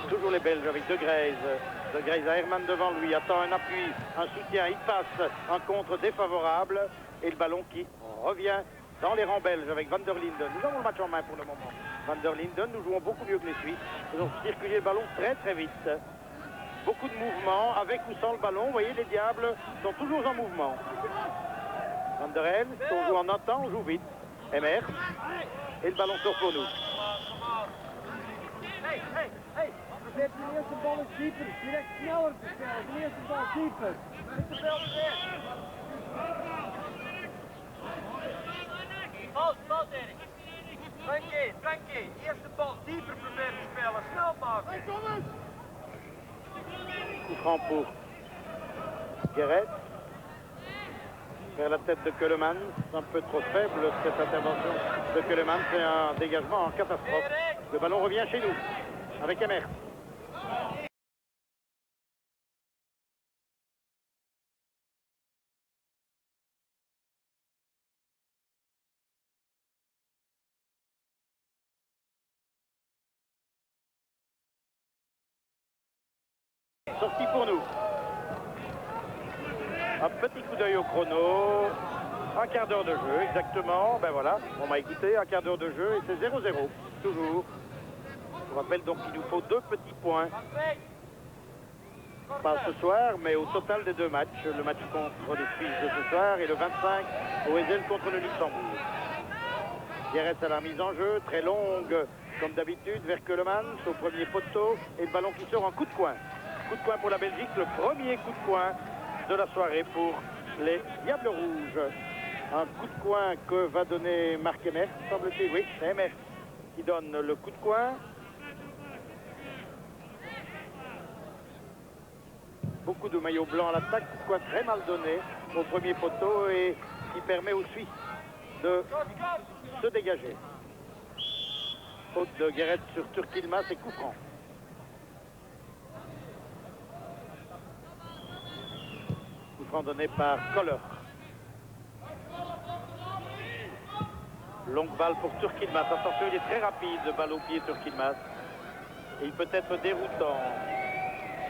Toujours les Belges avec De Greyze. De Greyze à Herman devant lui, attend un appui, un soutien, il passe, un contre défavorable et le ballon qui revient dans les rangs belges avec Van der Linden. Nous avons le match en main pour le moment. Van der Linden, nous jouons beaucoup mieux que les Suisses. Nous avons circulé le ballon très très vite. Beaucoup de mouvements, avec ou sans le ballon. Vous voyez, les Diables sont toujours en mouvement. Van der Helst, on joue en un temps, on joue vite. Emers, et le ballon sort pour nous. Zet de eerste bal is dieper, direct sneller te spelen. De eerste bal dieper. Met de bal weg. Bal Erik. Frankie, eerste bal dieper proberen te spelen, snel maken. Coup franc pour Guéret. Vers la tête de Keulemans, c'est un peu trop faible cette intervention de Keulemans, c'est un dégagement en catastrophe. Le ballon revient chez nous, avec Emers. Sortie pour nous. Un petit coup d'œil au chrono. Un quart d'heure de jeu, exactement. Ben voilà, on m'a écouté, un quart d'heure de jeu et c'est 0-0, toujours. Je vous rappelle donc qu'il nous faut 2 petits points. Pas ce soir, mais au total des 2 matchs. Le match contre les Suisses de ce soir et le 25 au Ezel contre le Luxembourg. Guéret à la mise en jeu, très longue, comme d'habitude, vers Keulemans, au premier poteau. Et le ballon qui sort en coup de coin. Coup de coin pour la Belgique, le premier coup de coin de la soirée pour les Diables Rouges. Un coup de coin que va donner Marc Emers, semble-t-il. Oui, c'est Emers qui donne le coup de coin. Beaucoup de maillots blancs à l'attaque, coup de coin très mal donné au premier poteau et qui permet aux Suisses de se dégager. Faute de Guéret sur Turquilmas et coup franc. Coup franc donné par Koller. Longue balle pour Turquilmas. Attention, il est très rapide, balle au pied Turquilmas. Et il peut être déroutant.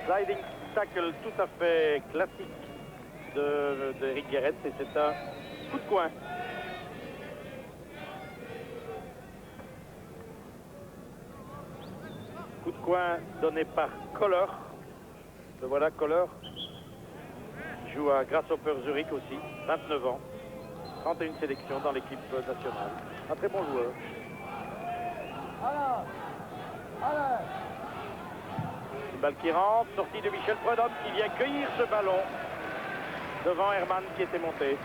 Sliding tackle tout à fait classique de Eric Guéret. Et c'est un coup de coin. Coup de coin donné par Koller. Le voilà, Koller. Il joue à Grasshopper Zurich aussi, 29 ans. 31 sélections dans l'équipe nationale. Un très bon joueur. Une balle qui rentre, sortie de Michel Prudhomme qui vient cueillir ce ballon devant Herman qui était monté.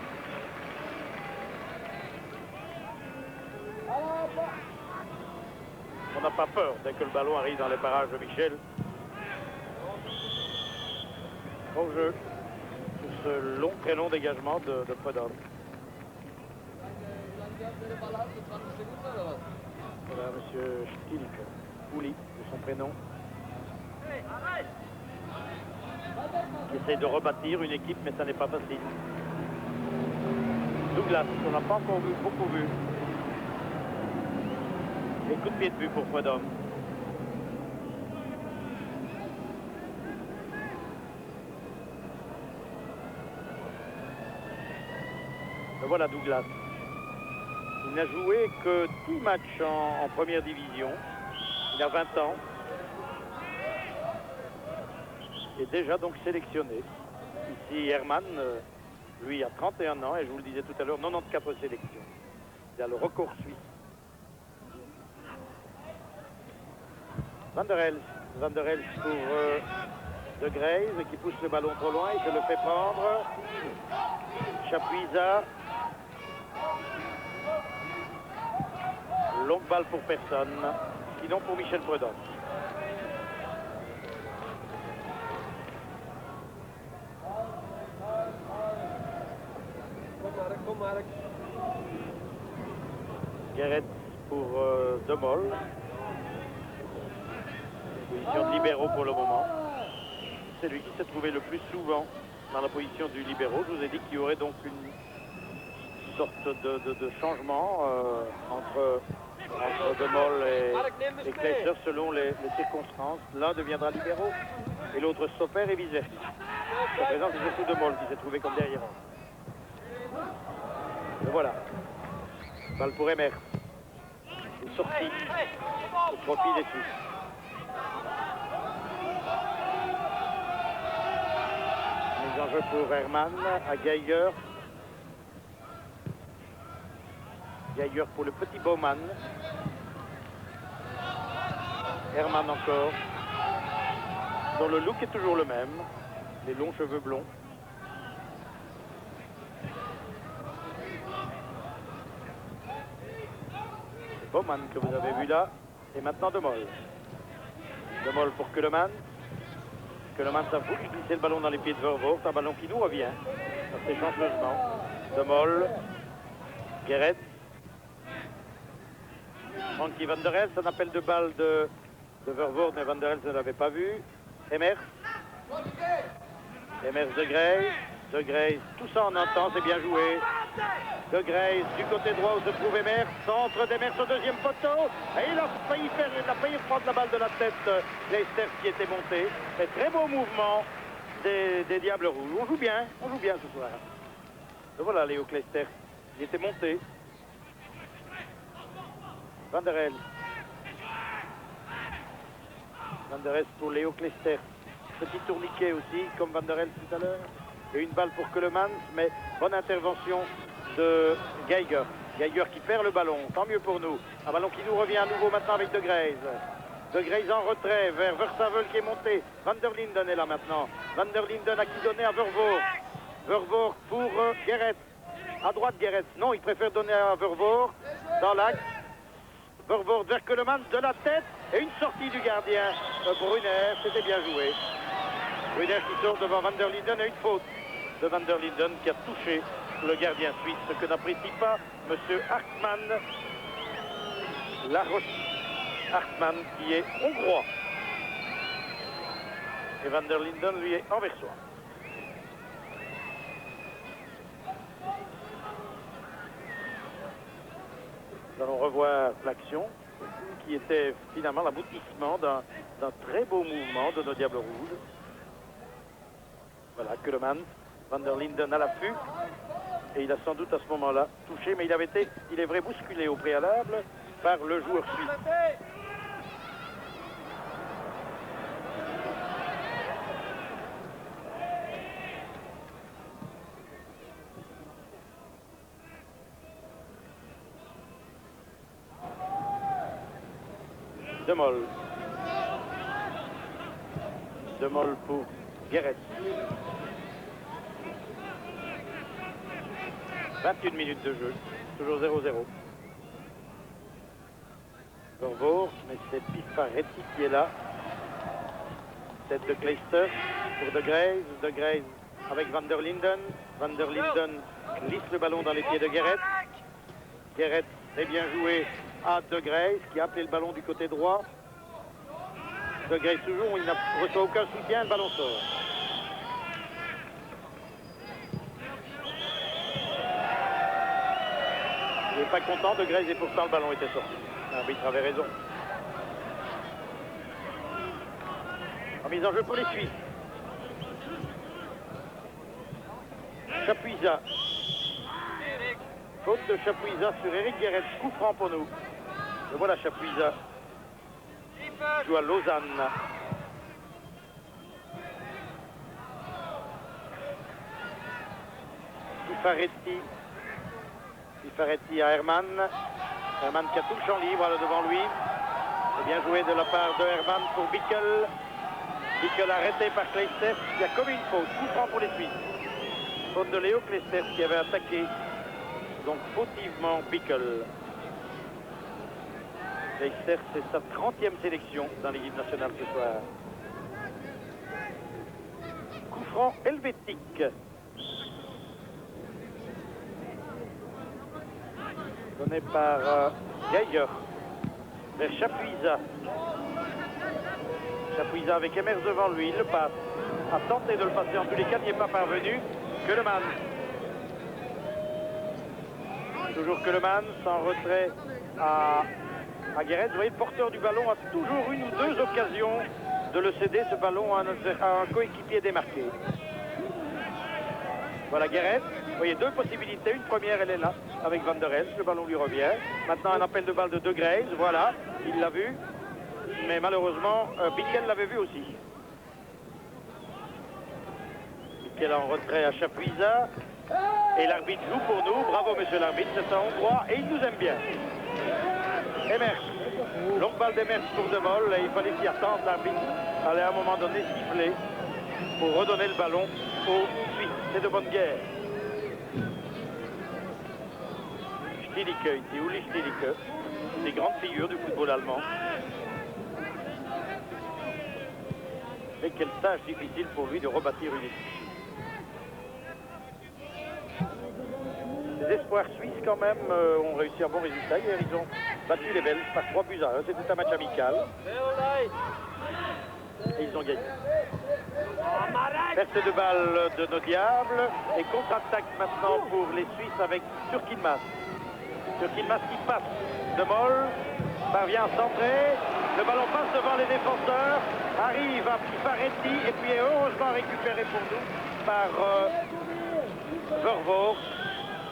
On n'a pas peur dès que le ballon arrive dans les parages de Michel. Bon jeu sur ce long, très long dégagement de Prudhomme. Voilà, monsieur Stilk, Ouli, de son prénom, qui essaie de rebâtir une équipe, mais ça n'est pas facile. Douglas, on n'a pas encore beaucoup vu. Et coup de pied de but pour Prudhomme. Et voilà Douglas. Il n'a joué que 10 matchs en première division. Il a 20 ans. Et déjà donc sélectionné. Ici Herman, lui a 31 ans et je vous le disais tout à l'heure, 94 sélections. Il a le record suisse. Van der Helst pour De Greyze qui pousse le ballon trop loin, il se le fait prendre. Chapuisa. Longue balle pour personne, sinon pour Michel Prudhomme. Guéret pour Demol. Position de libéraux pour le moment. C'est lui qui s'est trouvé le plus souvent dans la position du libéraux. Je vous ai dit qu'il y aurait donc une sorte de changement entre entre De Mol et Kleister selon les circonstances. L'un deviendra libéraux et l'autre stopper et vice versa. À présent, c'est surtout De Mol qui s'est trouvé comme derrière. Et voilà. Balle pour Emers. Une sortie au profit des Suisses. Mise en jeu pour Hermann à Geiger. Geiger pour le petit Baumann. Hermann encore, dont le look est toujours le même, les longs cheveux blonds. C'est Baumann que vous avez vu là, et maintenant De Mol. De Mol pour Keulemann. Keulemann s'avoue glisser le ballon dans les pieds de Vervoort, un ballon qui nous revient, assez chanceusement. De Mol, Guéret. Frankie Van der Elst, un appel de balle de Vervoort, mais Van der Elst ne l'avait pas vu. Emers. Emers de Grey. De Grey, tout ça en un temps, c'est bien joué. De Grey, du côté droit où se trouve Emers. Centre d'Emers au deuxième poteau. Et il a failli prendre la balle de la tête. Kleister qui était monté. Et très beau mouvement des Diables Rouges. On joue bien ce soir. Et voilà Léo Kleister. Il était monté. Van der Elst. Van der Elst pour Léo Kleister. Petit tourniquet aussi, comme Van der Elst tout à l'heure. Et une balle pour Keulemann, mais bonne intervention de Geiger. Geiger qui perd le ballon, tant mieux pour nous. Un ballon qui nous revient à nouveau maintenant avec De Grey. De Grey en retrait vers Versavel qui est monté. Van der Linden est là maintenant. Van der Linden a qui donné à Vervoort. Vervoort pour Guéret. À droite Guéret. Non, il préfère donner à Vervoort dans l'axe. Vervoort vers Keulemann de la tête et une sortie du gardien Brunner, c'était bien joué. Brunner qui sort devant Van der Linden et une faute de Van der Linden qui a touché le gardien suisse, ce que n'apprécie pas M. Hartmann. Hartmann qui est hongrois. Et Van der Linden lui est anversois. Nous allons revoir l'action qui était finalement l'aboutissement d'un très beau mouvement de nos Diables Rouges. Voilà, Keulemann, Van der Linden à l'affût. Et il a sans doute à ce moment-là touché, mais il avait été, il est vrai, bousculé au préalable par le joueur suisse. De Mol. De Mol pour Guéret. 21 minutes de jeu, toujours 0-0. Vervoort, mais c'est Pizzaretti qui est là. Tête de Kleister pour De Grey. De Grey avec Van der Linden. Van der Linden glisse le ballon dans les pieds de Guéret. Guéret est bien joué à De Grey qui a appelé le ballon du côté droit. De Grey toujours, il ne reçoit aucun soutien, le ballon sort. Il n'est pas content de Grey et pourtant le ballon était sorti. L'arbitre avait raison. En mise en jeu pour les Suisses. Chapuisat. Faute de Chapuisat sur Eric Guéret. Coup franc pour nous. Et voilà Chapuisat. Joue à Lausanne. Pizzaretti à Hermann. Hermann qui a tout le champ libre là, devant lui. C'est bien joué de la part de Hermann pour Bickel. Bickel arrêté par Kleister. Il y a comme une faute. Coup franc pour les Suisses. Faute de Léo Kleister qui avait attaqué. Donc fautivement Bickel. Kleister, c'est sa 30e sélection dans l'équipe nationale ce soir. Coup franc helvétique. Donné par Geiger vers Chapuisat. Chapuisat avec Emers devant lui, il le passe. A tenté de le passer, en tous les cas, n'y est pas parvenu. Keulemann. Toujours Keulemann, sans retrait à à Guéret. Vous voyez, le porteur du ballon a toujours une ou deux occasions de le céder, ce ballon, à un coéquipier démarqué. Voilà Guéret. Vous voyez, deux possibilités. Une première, elle est là, avec Van der Elst. Le ballon lui revient. Maintenant, un appel de balle de Grace. Voilà, il l'a vu. Mais malheureusement, Bickel l'avait vu aussi. Bickel en retrait à Chapuisat. Et l'arbitre joue pour nous. Bravo, monsieur l'arbitre. C'est un Hongrois et il nous aime bien. Emers. Longue balle d'Emers pour De Mol. Et il fallait s'y attendre. L'arbitre allait à un moment donné siffler pour redonner le ballon aux Suisses. C'est de bonne guerre. Stielicke ici, Uli Stielicke. Des grandes figures du football allemand. Et quelle tâche difficile pour lui de rebâtir une équipe. Les espoirs suisses quand même ont réussi un bon résultat. Hier ils ont battu les Belges par 3-1. C'était un match amical. Et ils ont gagné. Perte de balle de nos diables. Et contre-attaque maintenant pour les Suisses avec Turkinmas. Turkinmas qui passe. De Mol parvient à centrer. Le ballon passe devant les défenseurs. Arrive à Pifaretti et puis est heureusement récupéré pour nous par Vervoort.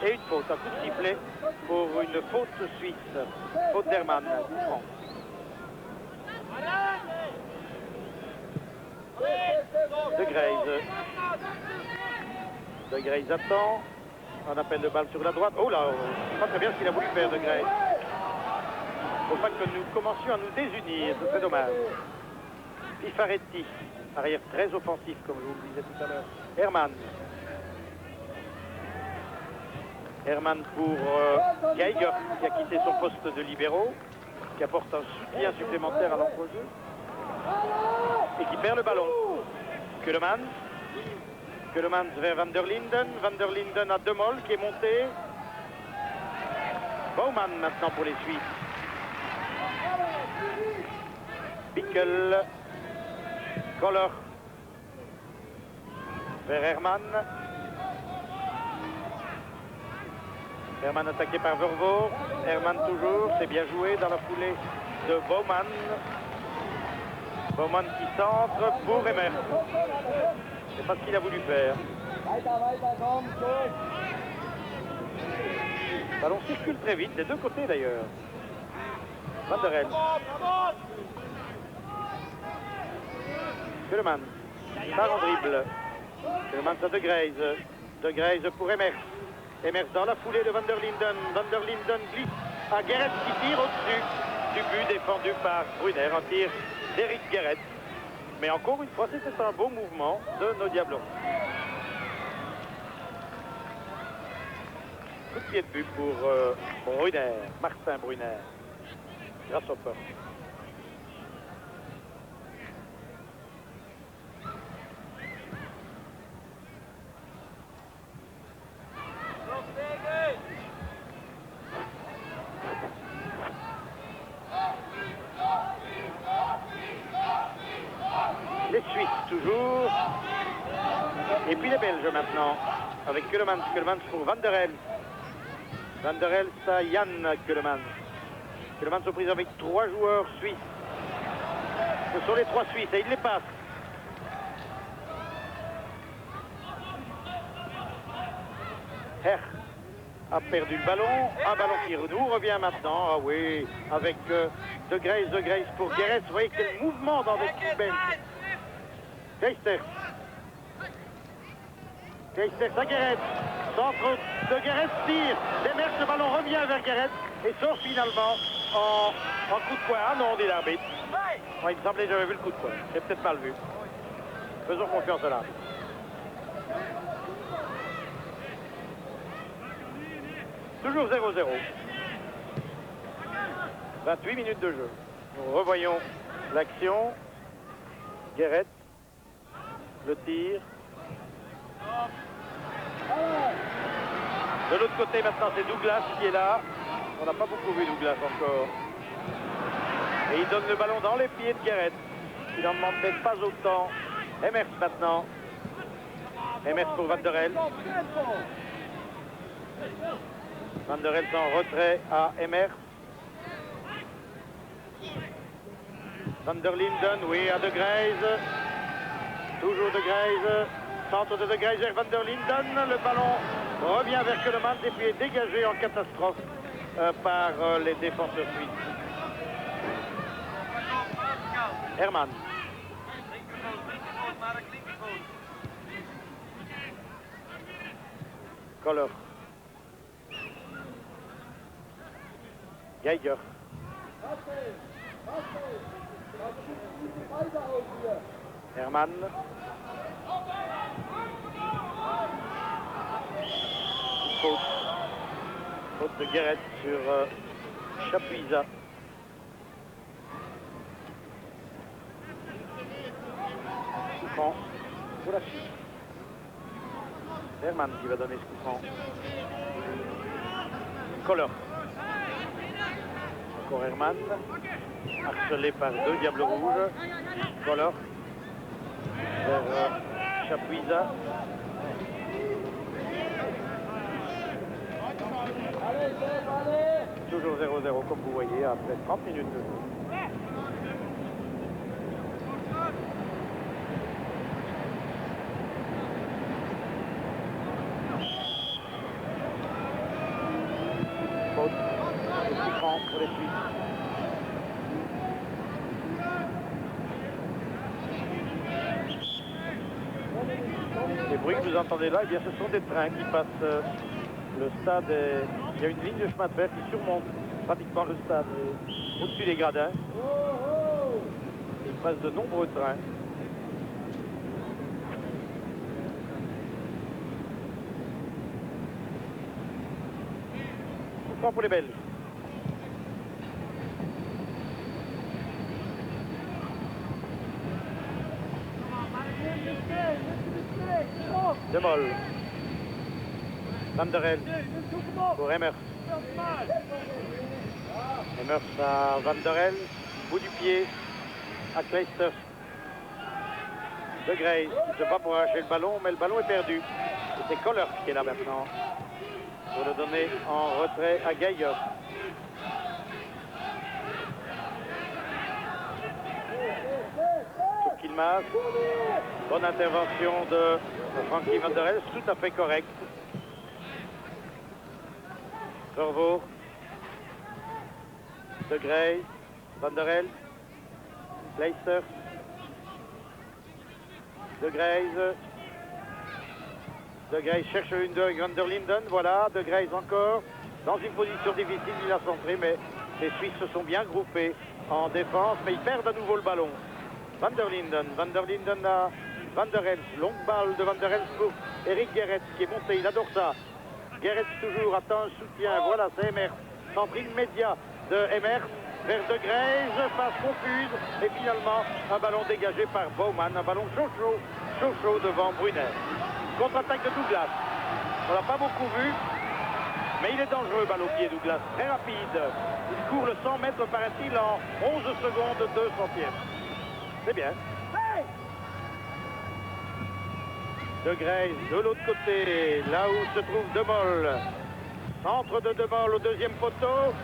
Et une faute, un coup de sifflet pour une faute suisse. Faute d'Hermann. De Grace. De Grace attend. Un appel de balle sur la droite. Oh là, pas très bien ce qu'il a voulu faire, De Grace. Faut pas que nous commencions à nous désunir, ce serait dommage. Pifaretti, arrière très offensif, comme je vous le disais tout à l'heure. Hermann. Hermann pour Geiger, qui a quitté son poste de libéraux, qui apporte un soutien supplémentaire à l'entre-jeu, et qui perd le ballon. Keulemans vers Van der Linden. Van der Linden à De Mol, qui est monté. Baumann maintenant pour les Suisses. Bickel. Koller. Vers Hermann. Hermann attaqué par Vervoort. Hermann toujours, c'est bien joué dans la foulée de Baumann. Baumann qui centre pour Emers. C'est pas ce qu'il a voulu faire. Le ballon circule très vite, des deux côtés d'ailleurs. Van der Elst. Keulemans. Part en dribble. Keulemans à De Grace. De Grace pour Emers. Emers dans la foulée de Van der Linden. Van der Linden glisse à Guéret qui tire au-dessus du but défendu par Brunner. Un tir d'Eric Guéret. Mais encore une fois, c'était un beau mouvement de nos Diablos. Coup de pied de but pour Brunner, Martin Brunner. Grâce au peur. Les Suisses toujours. Et puis les Belges maintenant. Avec Keulemans. Keulemans pour Van der Elst. Van der Elst à Jan Keulemans. Keulemans aux prises avec 3 joueurs suisses. Ce sont les 3 Suisses et il les passe. Herr a perdu le ballon. Un ballon qui nous revient maintenant. Ah oui, avec De Grace pour Guéret. Vous voyez quel mouvement dans l'équipe belge. Keisters à Guéret. Centre de Guéret, tire. Demers, le ballon revient vers Guéret et sort finalement en coup de poing. Ah non, dit l'arbitre. Ouais, il me semblait que j'avais vu le coup de poing. J'ai peut-être mal vu. Faisons confiance à l'arbitre. Toujours 0-0. 28 minutes de jeu. Nous revoyons l'action. Guéret. Le tir. De l'autre côté maintenant c'est Douglas qui est là. On n'a pas beaucoup vu Douglas encore. Et il donne le ballon dans les pieds de Guéret. Il n'en demande peut-être pas autant. Emers maintenant. Emers pour Van der Elst. Van der Elst en retrait à Emers. Van der Linden, oui, à De Greyse. Toujours De Greyse. Centre de Greyse vers Van der Linden. Le ballon revient vers Keulemans et puis est dégagé en catastrophe par les défenseurs suisses. Herman. Koller. Geiger. Herman. Faute. Faute de Guéret sur Chapuisat. Coup franc pour la Suisse. Herman qui va donner ce coup franc. Koller. Encore Herman. Harcelé par deux Diables Rouges. Koller. Vers Chapuisat. Toujours 0-0 comme vous voyez après 30 minutes de jeu. Faute et coup franc pour les Suisses. Les bruits que vous entendez là, eh bien, ce sont des trains qui passent le stade. Il y a une ligne de chemin de fer qui surmonte pratiquement le stade au-dessus des gradins. Il passe de nombreux trains. Coup franc pour les Belges. De Mol. Van der Helst pour Emers. Emers à Van der Helst. Bout du pied à Kleisters. De Greyse qui se bat pour arracher le ballon, mais le ballon est perdu. Et c'est Koller qui est là maintenant pour le donner en retrait à Geiger. Turquilmas. Bonne intervention de Frankie Van der Helst, tout à fait correct. Vervoort. De Greyse. Van der Helst. Kleisters. De Greyse. De Greyse cherche une de Van der Linden. Voilà, De Greyse encore. Dans une position difficile, il a centré, mais les Suisses se sont bien groupés en défense, mais ils perdent à nouveau le ballon. Van der Linden à Van der Helst. Longue balle de Van der Helst pour Eric Guéret qui est monté, il adore ça. Guéret toujours attend un soutien. Voilà, c'est Emers. Centre immédiat de Emers vers De Greyse. Passe confuse. Et finalement, un ballon dégagé par Baumann. Un ballon chaud devant Brunner. Contre-attaque de Douglas. On l'a pas beaucoup vu. Mais il est dangereux, balle au pied, Douglas. Très rapide. Il court le 100 mètres, paraît-il, en 11 secondes 2 centièmes. C'est bien. De Greyse de l'autre côté, là où se trouve De Mol. Centre de Mol au deuxième poteau.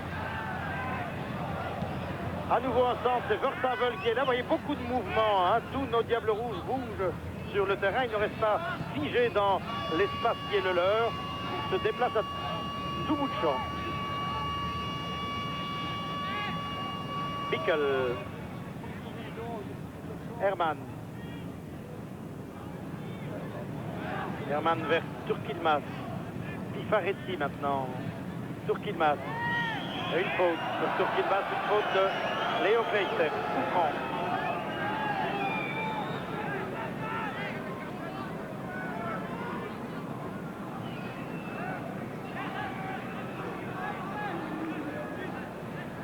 À nouveau un centre, c'est Verstavel qui est là. Vous voyez beaucoup de mouvements, hein. Tous nos Diables Rouges bougent sur le terrain. Ils ne restent pas figés dans l'espace qui est le leur. Ils se déplacent à tout bout de champ. Bickel. Herman. Herman vers Turquilmas. Pifaretti maintenant. Turquilmas. Une faute sur Turquilmas, une faute de Léo Kleisters. Coup franc.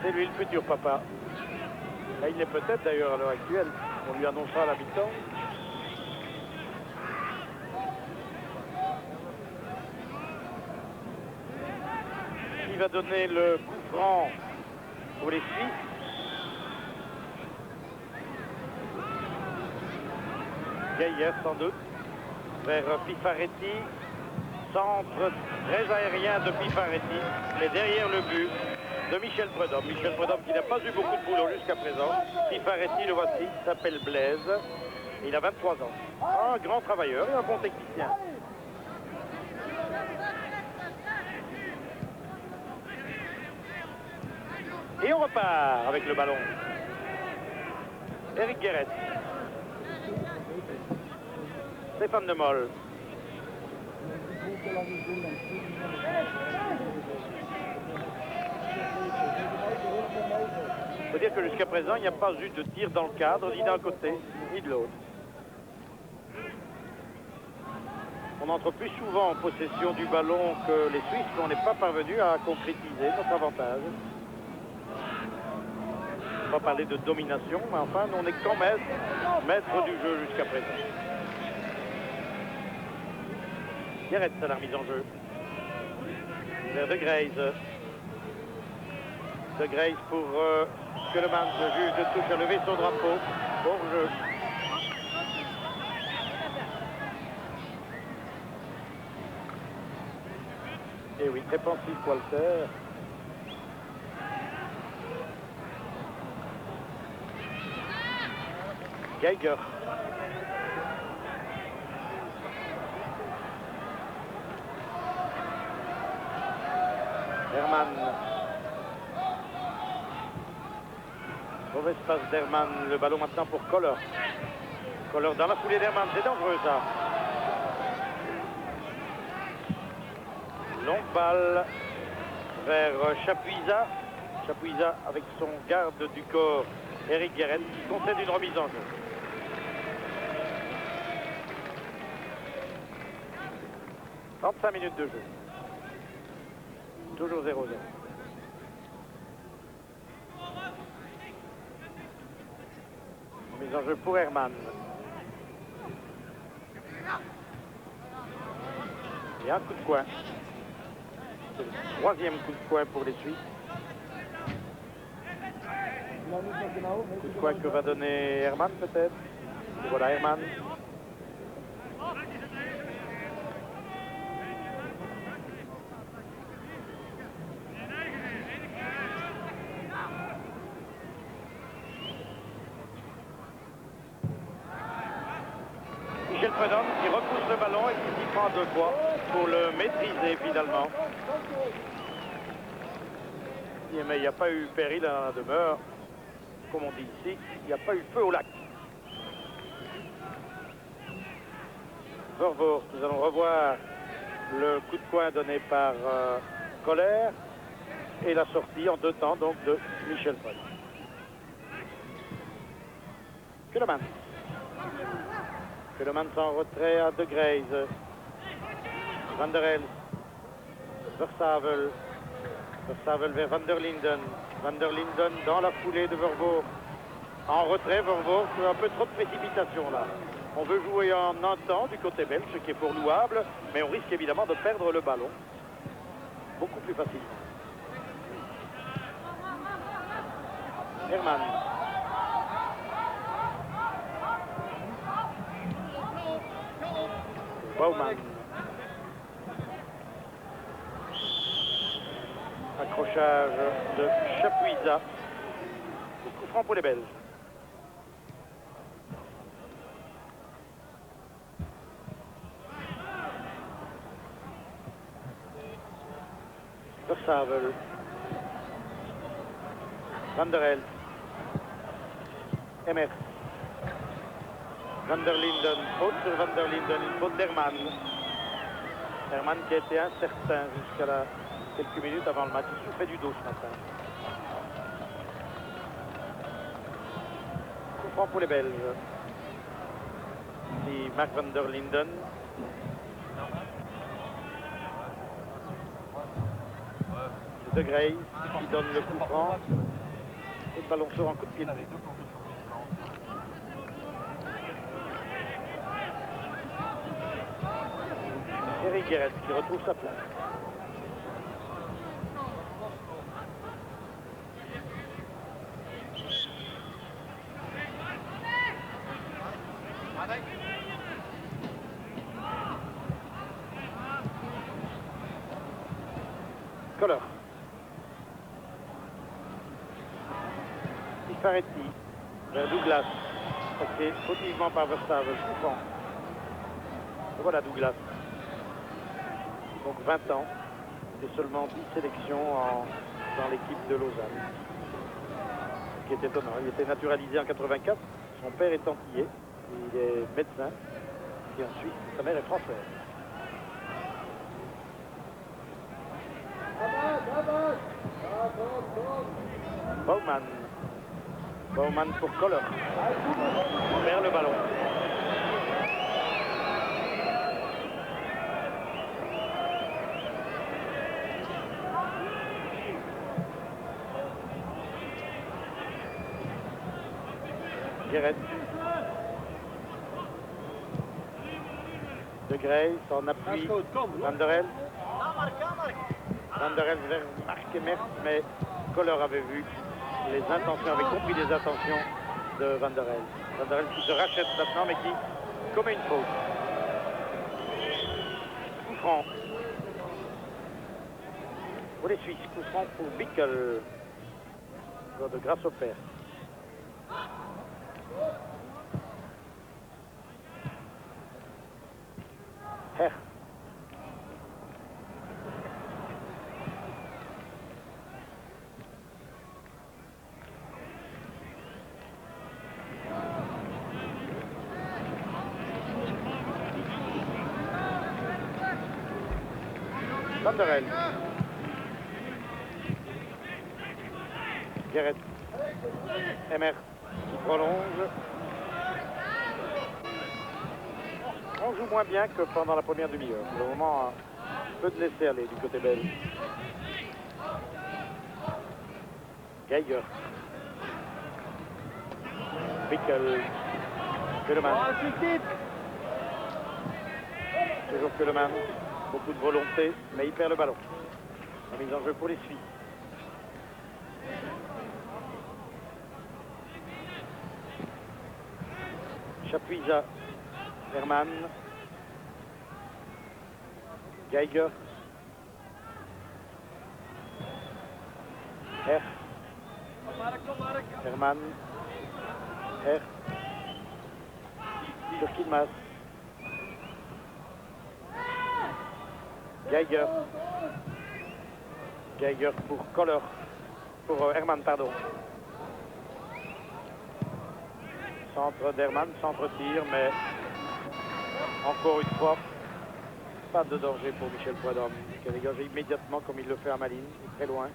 C'est lui le futur papa. Là, il l'est peut-être d'ailleurs à l'heure actuelle. On lui annoncera la mi-temps. Qui va donner le coup franc pour les Suisses? Geiger sans doute. Vers Pifaretti. Centre très aérien de Pifaretti. Mais derrière le but. de Michel Prudhomme. Michel Prudhomme qui n'a pas eu beaucoup de boulot jusqu'à présent. Fifaretti, le voici, s'appelle Blaise. Il a 23 ans. Un grand travailleur et un bon technicien. Et on repart avec le ballon. Eric Guéret. Stéphane de Mol. Il faut dire que jusqu'à présent, il n'y a pas eu de tir dans le cadre, ni d'un côté, ni de l'autre. On entre plus souvent en possession du ballon que les Suisses, mais on n'est pas parvenu à concrétiser notre avantage. On va parler de domination, mais enfin, on est quand même maître du jeu jusqu'à présent. Guéret à la remise en jeu. Vers De Graise. De Graise pour Keulemans, le juge de touche, a levé son drapeau. Hors jeu. Et oui, très pensif Walter. Geiger. Herman. Mauvaise passe d'Herman. Le ballon maintenant pour Kohler. Kohler dans la foulée d'Herman. C'est dangereux ça. Longue balle vers Chapuisat. Chapuisat avec son garde du corps, Eric Guéret, qui concède une remise en jeu. « 35 minutes de jeu. Toujours 0-0. Remise en jeu pour Herman. Et un coup de coin. C'est le troisième coup de coin pour les Suisses. Coup de coin que va donner Herman peut-être. Et voilà Herman. Michel Prudhomme qui repousse le ballon et qui s'y prend à deux fois pour le maîtriser finalement. Mais il n'y a pas eu péril dans la demeure. Comme on dit ici, il n'y a pas eu feu au lac. Vervoort, nous allons revoir le coup de coin donné par Kohler et la sortie en deux temps donc de Michel Prudhomme. Keulemans. Keulemans en retrait à De Graise. Van der Elst. Versavel. Versavel vers Van der Linden. Van der Linden dans la foulée de Vervoort. En retrait, Vervoort, un peu trop de précipitation là. On veut jouer en un temps du côté belge, ce qui est fort louable, mais on risque évidemment de perdre le ballon beaucoup plus facilement. Herman. Baumann. Accrochage de Chapuisat. Coup franc pour les Belges. Versavel. Van der Elst. Emers. Van der Linden. Faute sur Van der Linden. Une faute d'Herman. Herman qui a été incertain jusqu'à quelques minutes avant le match. Il souffrait du dos ce matin. Coup franc pour les Belges. C'est Mark Van der Linden. De Graise qui donne le coup franc. Et le ballon sort en coup de pied. Eric Guéret qui retrouve sa place. Kohler. Sarretti vers Douglas. Attaqué fautivement par Verstappen. Souffrant. Voilà Douglas. Donc 20 ans. Et seulement 10 sélections dans l'équipe de Lausanne. Ce qui est étonnant. Il était naturalisé en 84. Son père est antillais. Il est médecin. Et en Suisse, sa mère est française. Bowman. Bowman pour Kohler. Vers le ballon. Guéret. De Grace en appui. Van der Helst. Van der Helst vers Marc Emmers, mais Kohler avait vu les intentions, avait compris les intentions de Van der Helst. Van der Helst qui se rachète maintenant, mais qui commet une faute. Coup franc. Pour les Suisses, coup franc pour Bickel. De grâce au père. Herr. Van der Helst. Guéret. Emmers qui prolonge. On joue moins bien que pendant la première demi-heure. Pour le moment, un peu de laisser aller du côté belge. Geiger. Bickel. Keuleman. Toujours Keuleman. Beaucoup de volonté, mais il perd le ballon. La mise en jeu pour les Suisses. Chapuisa. Hermann. Geiger. Herr. Hermann. Herr. Turkinmas. Geiger. Geiger pour Kohler. Pour Hermann, pardon. Centre d'Hermann, centre-tir, mais encore une fois, pas de danger pour Michel Prudhomme, qui a dégagé immédiatement comme il le fait à Malines, très loin.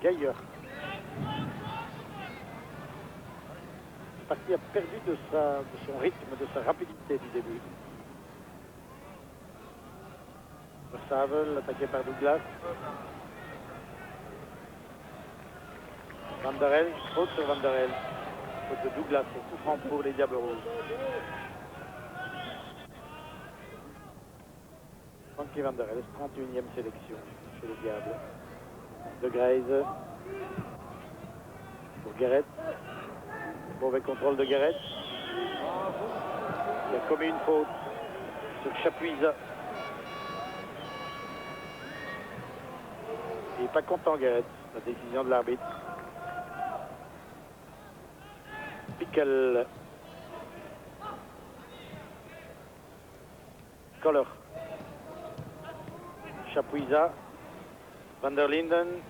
Geiger. Le parti a perdu de son rythme, de sa rapidité du début. Verstappen, attaqué par Douglas. Van der Helst, faute sur Van der Helst. Faute de Douglas, et coup franc pour les Diables Rouges. Frankie Van der Helst, 31e sélection chez les Diables. De Graise. Pour Guéret. Mauvais contrôle de Guéret. Il a commis une faute sur Chapuisa. Il n'est pas content, Guéret, la décision de l'arbitre. Bickel. Kohler. Chapuisa. Van der Linden.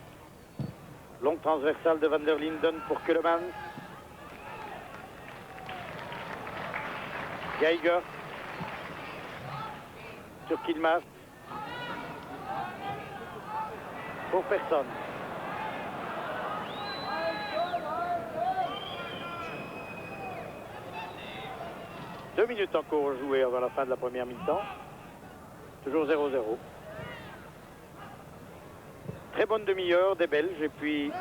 Longue transversale de Van der Linden pour Keuleman. Geiger. Sur Kilmas. Pour personne. Deux minutes encore jouées avant la fin de la première mi-temps. Toujours 0-0. Très bonne demi-heure des Belges et puis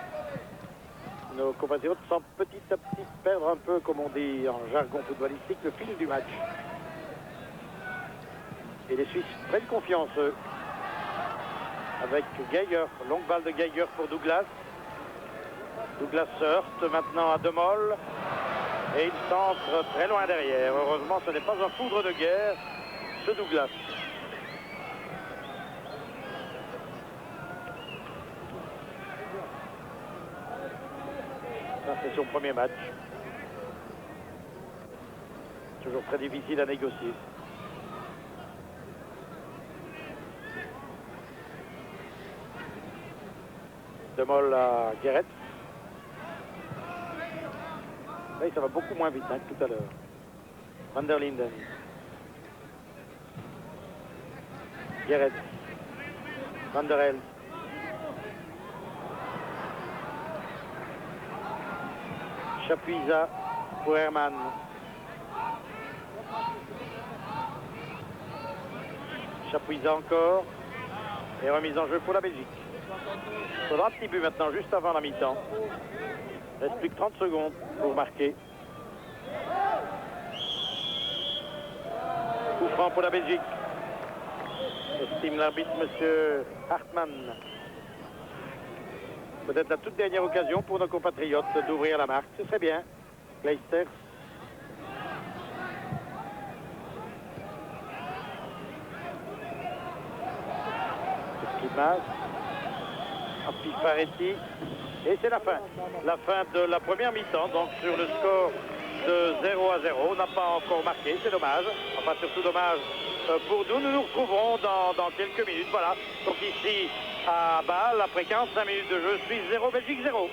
nos compatriotes semblent petit à petit perdre un peu, comme on dit en jargon footballistique, le fil du match. Et les Suisses prennent confiance, eux. Avec Geiger, longue balle de Geiger pour Douglas. Douglas se heurte maintenant à Demol. Et il centre très loin derrière. Heureusement, ce n'est pas un foudre de guerre. ce Douglas. Ça, c'est son premier match. Toujours très difficile à négocier. De Mol à Guéret. Là, ça va beaucoup moins vite hein, que tout à l'heure. Van der Linden. Guéret. Van der Helst. Chapuisa pour Herman. Chapuisa encore. Et remise en jeu pour la Belgique. Il faudra un petit but maintenant, juste avant la mi-temps. Il reste plus que 30 secondes pour marquer. Coup franc pour la Belgique. Estime l'arbitre, monsieur Hartmann. Peut-être la toute dernière occasion pour nos compatriotes d'ouvrir la marque. Ce serait bien. Leicester. Skidmas. Pifaretti. Et c'est la fin. La fin de la première mi-temps. Donc sur le score de 0-0. On n'a pas encore marqué. C'est dommage. Enfin surtout dommage pour nous. Nous nous retrouverons dans quelques minutes. Voilà. Donc ici à Bâle, après 45 minutes de jeu, Suisse 0, Belgique 0.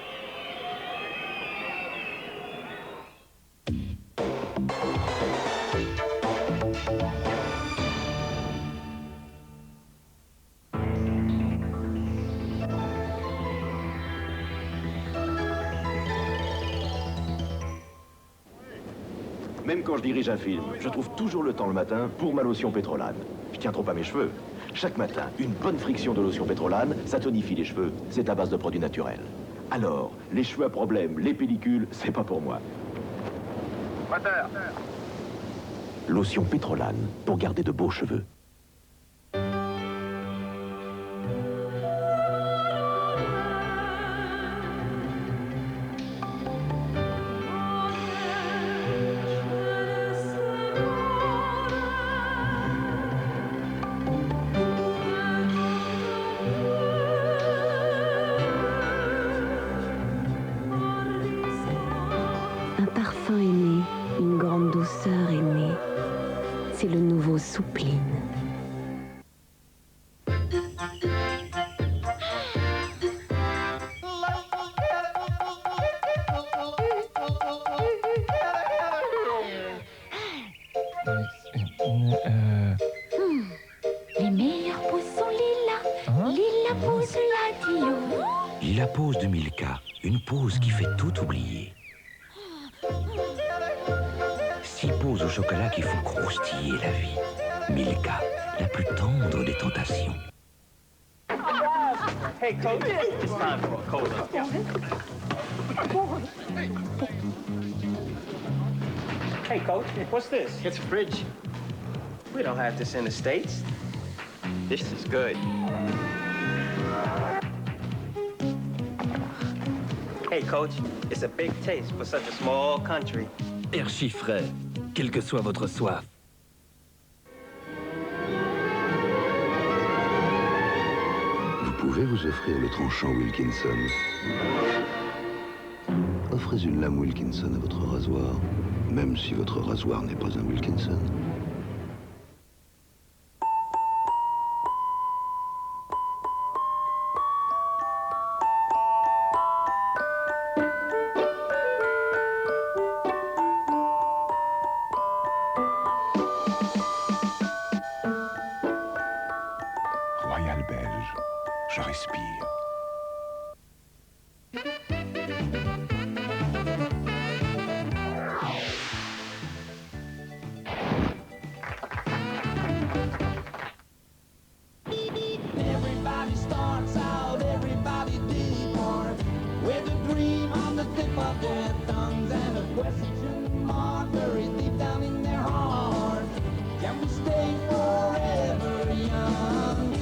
Même quand je dirige un film, je trouve toujours le temps le matin pour ma lotion Pétrolane. Je tiens trop à mes cheveux. Chaque matin, une bonne friction de lotion Pétrolane, ça tonifie les cheveux. C'est à base de produits naturels. Alors, les cheveux à problème, les pellicules, c'est pas pour moi. Moteur. Lotion Pétrolane, pour garder de beaux cheveux. Un parfum est né, une grande douceur est née. C'est le nouveau Soupline. Les meilleures poses sont Lila. Lila pose la Dio. La pause de Milka, une pause qui fait tout oublier. 6 pauses au chocolat qui font croustiller la vie. Milka, la plus tendre des tentations. Hey, coach, it's time for a cola. Hey, coach, what's this? It's a fridge. We don't have this in the States. This is good. Hey, coach, it's a big taste for such a small country. Air chiffré, quelle que soit votre soif. Vous pouvez vous offrir le tranchant Wilkinson. Offrez une lame Wilkinson à votre rasoir, même si votre rasoir n'est pas un Wilkinson. Royal belge, je respire. Everybody starts out, everybody departs with a dream on the tip of their tongues and a question mark buried deep down in their heart. Can we stay forever young?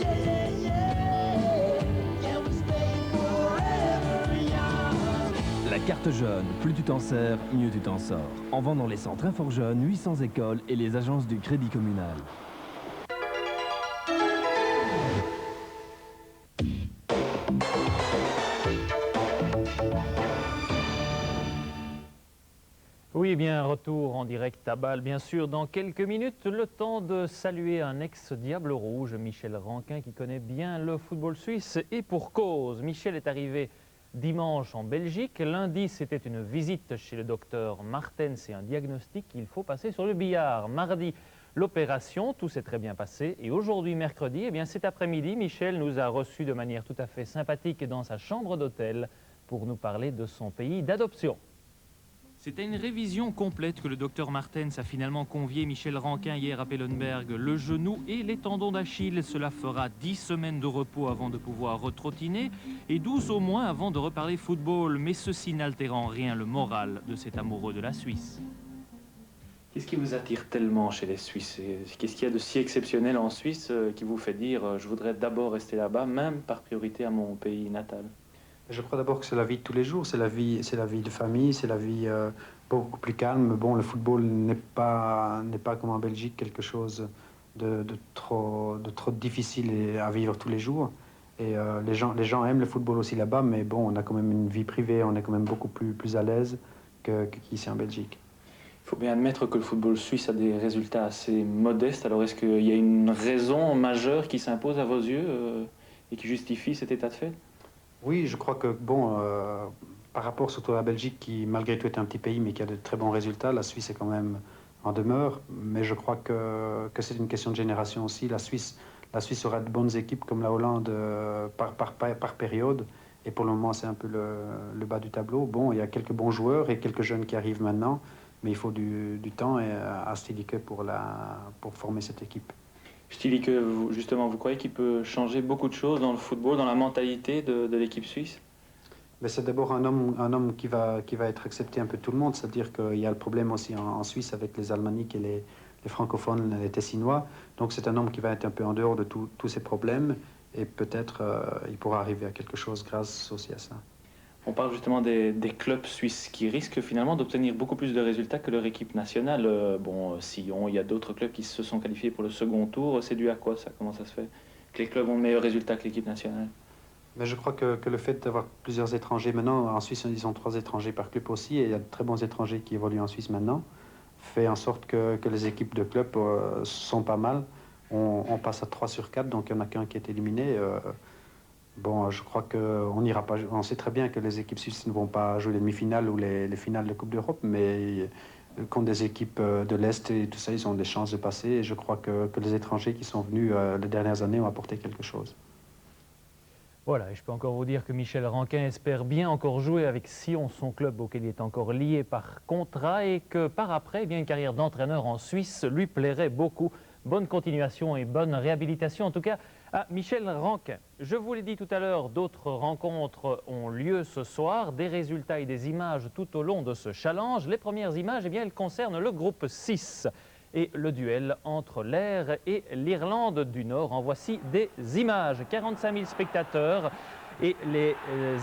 Yeah, yeah, yeah. carte jeune, plus tu t'en sers, mieux tu t'en sors. En vendant les centres Infort Jeune, 800 écoles et les agences du Crédit Communal. Oui, bien, retour en direct à Bâle, bien sûr, dans quelques minutes. Le temps de saluer un ex-Diable Rouge, Michel Ranquin, qui connaît bien le football suisse. Et pour cause, Michel est arrivé dimanche en Belgique. Lundi, c'était une visite chez le docteur Martens et un diagnostic. Il faut passer sur le billard. Mardi, l'opération, tout s'est très bien passé. Et aujourd'hui, mercredi, eh bien, cet après-midi, Michel nous a reçus de manière tout à fait sympathique dans sa chambre d'hôtel pour nous parler de son pays d'adoption. C'était une révision complète que le docteur Martens a finalement convié Michel Ranquin hier à Pellenberg. Le genou et les tendons d'Achille, cela fera 10 semaines de repos avant de pouvoir retrottiner et 12 au moins avant de reparler football, mais ceci n'altérant rien le moral de cet amoureux de la Suisse. Qu'est-ce qui vous attire tellement chez les Suisses? Qu'est-ce qu'il y a de si exceptionnel en Suisse qui vous fait dire je voudrais d'abord rester là-bas, même par priorité à mon pays natal? Je crois d'abord que c'est la vie de tous les jours, c'est la vie de famille, c'est la vie beaucoup plus calme. Bon, le football n'est pas comme en Belgique quelque chose de trop difficile à vivre tous les jours. Et les gens aiment le football aussi là-bas, mais bon, on a quand même une vie privée, on est quand même beaucoup plus à l'aise qu'ici en Belgique. Il faut bien admettre que le football suisse a des résultats assez modestes. Alors est-ce qu'il y a une raison majeure qui s'impose à vos yeux et qui justifie cet état de fait? Oui, je crois que, bon, par rapport surtout à la Belgique, qui malgré tout est un petit pays, mais qui a de très bons résultats, la Suisse est quand même en demeure. Mais je crois que c'est une question de génération aussi. La Suisse aura de bonnes équipes comme la Hollande par période. Et pour le moment, c'est un peu le bas du tableau. Bon, il y a quelques bons joueurs et quelques jeunes qui arrivent maintenant, mais il faut du temps à Stilique pour former cette équipe. Stilique, justement, vous croyez qu'il peut changer beaucoup de choses dans le football, dans la mentalité de l'équipe suisse? Mais c'est d'abord un homme qui va être accepté un peu de tout le monde. C'est-à-dire qu'il y a le problème aussi en Suisse avec les Alémaniques et les francophones, les Tessinois. Donc c'est un homme qui va être un peu en dehors de tous ces problèmes. Et peut-être il pourra arriver à quelque chose grâce aussi à ça. On parle justement des clubs suisses qui risquent finalement d'obtenir beaucoup plus de résultats que leur équipe nationale. Sion, il y a d'autres clubs qui se sont qualifiés pour le second tour. C'est dû à quoi ça? Comment ça se fait que les clubs ont de meilleurs résultats que l'équipe nationale? Mais je crois que le fait d'avoir plusieurs étrangers, maintenant en Suisse ils ont 3 étrangers par club aussi, et il y a de très bons étrangers qui évoluent en Suisse maintenant, fait en sorte que les équipes de clubs sont pas mal. On passe à 3 sur 4, donc il n'y en a qu'un qui est éliminé. Bon, je crois qu'on n'ira pas. On sait très bien que les équipes suisses ne vont pas jouer les demi-finales ou les finales de Coupe d'Europe, mais contre des équipes de l'Est et tout ça, ils ont des chances de passer. Et je crois que les étrangers qui sont venus les dernières années ont apporté quelque chose. Voilà, et je peux encore vous dire que Michel Ranquin espère bien encore jouer avec Sion, son club auquel il est encore lié par contrat, et que par après, eh bien, une carrière d'entraîneur en Suisse lui plairait beaucoup. Bonne continuation et bonne réhabilitation, en tout cas, à Michel Ranquin. Je vous l'ai dit tout à l'heure, d'autres rencontres ont lieu ce soir, des résultats et des images tout au long de ce challenge. Les premières images, eh bien, elles concernent le groupe 6 et le duel entre l'Air et l'Irlande du Nord. En voici des images. 45 000 spectateurs et les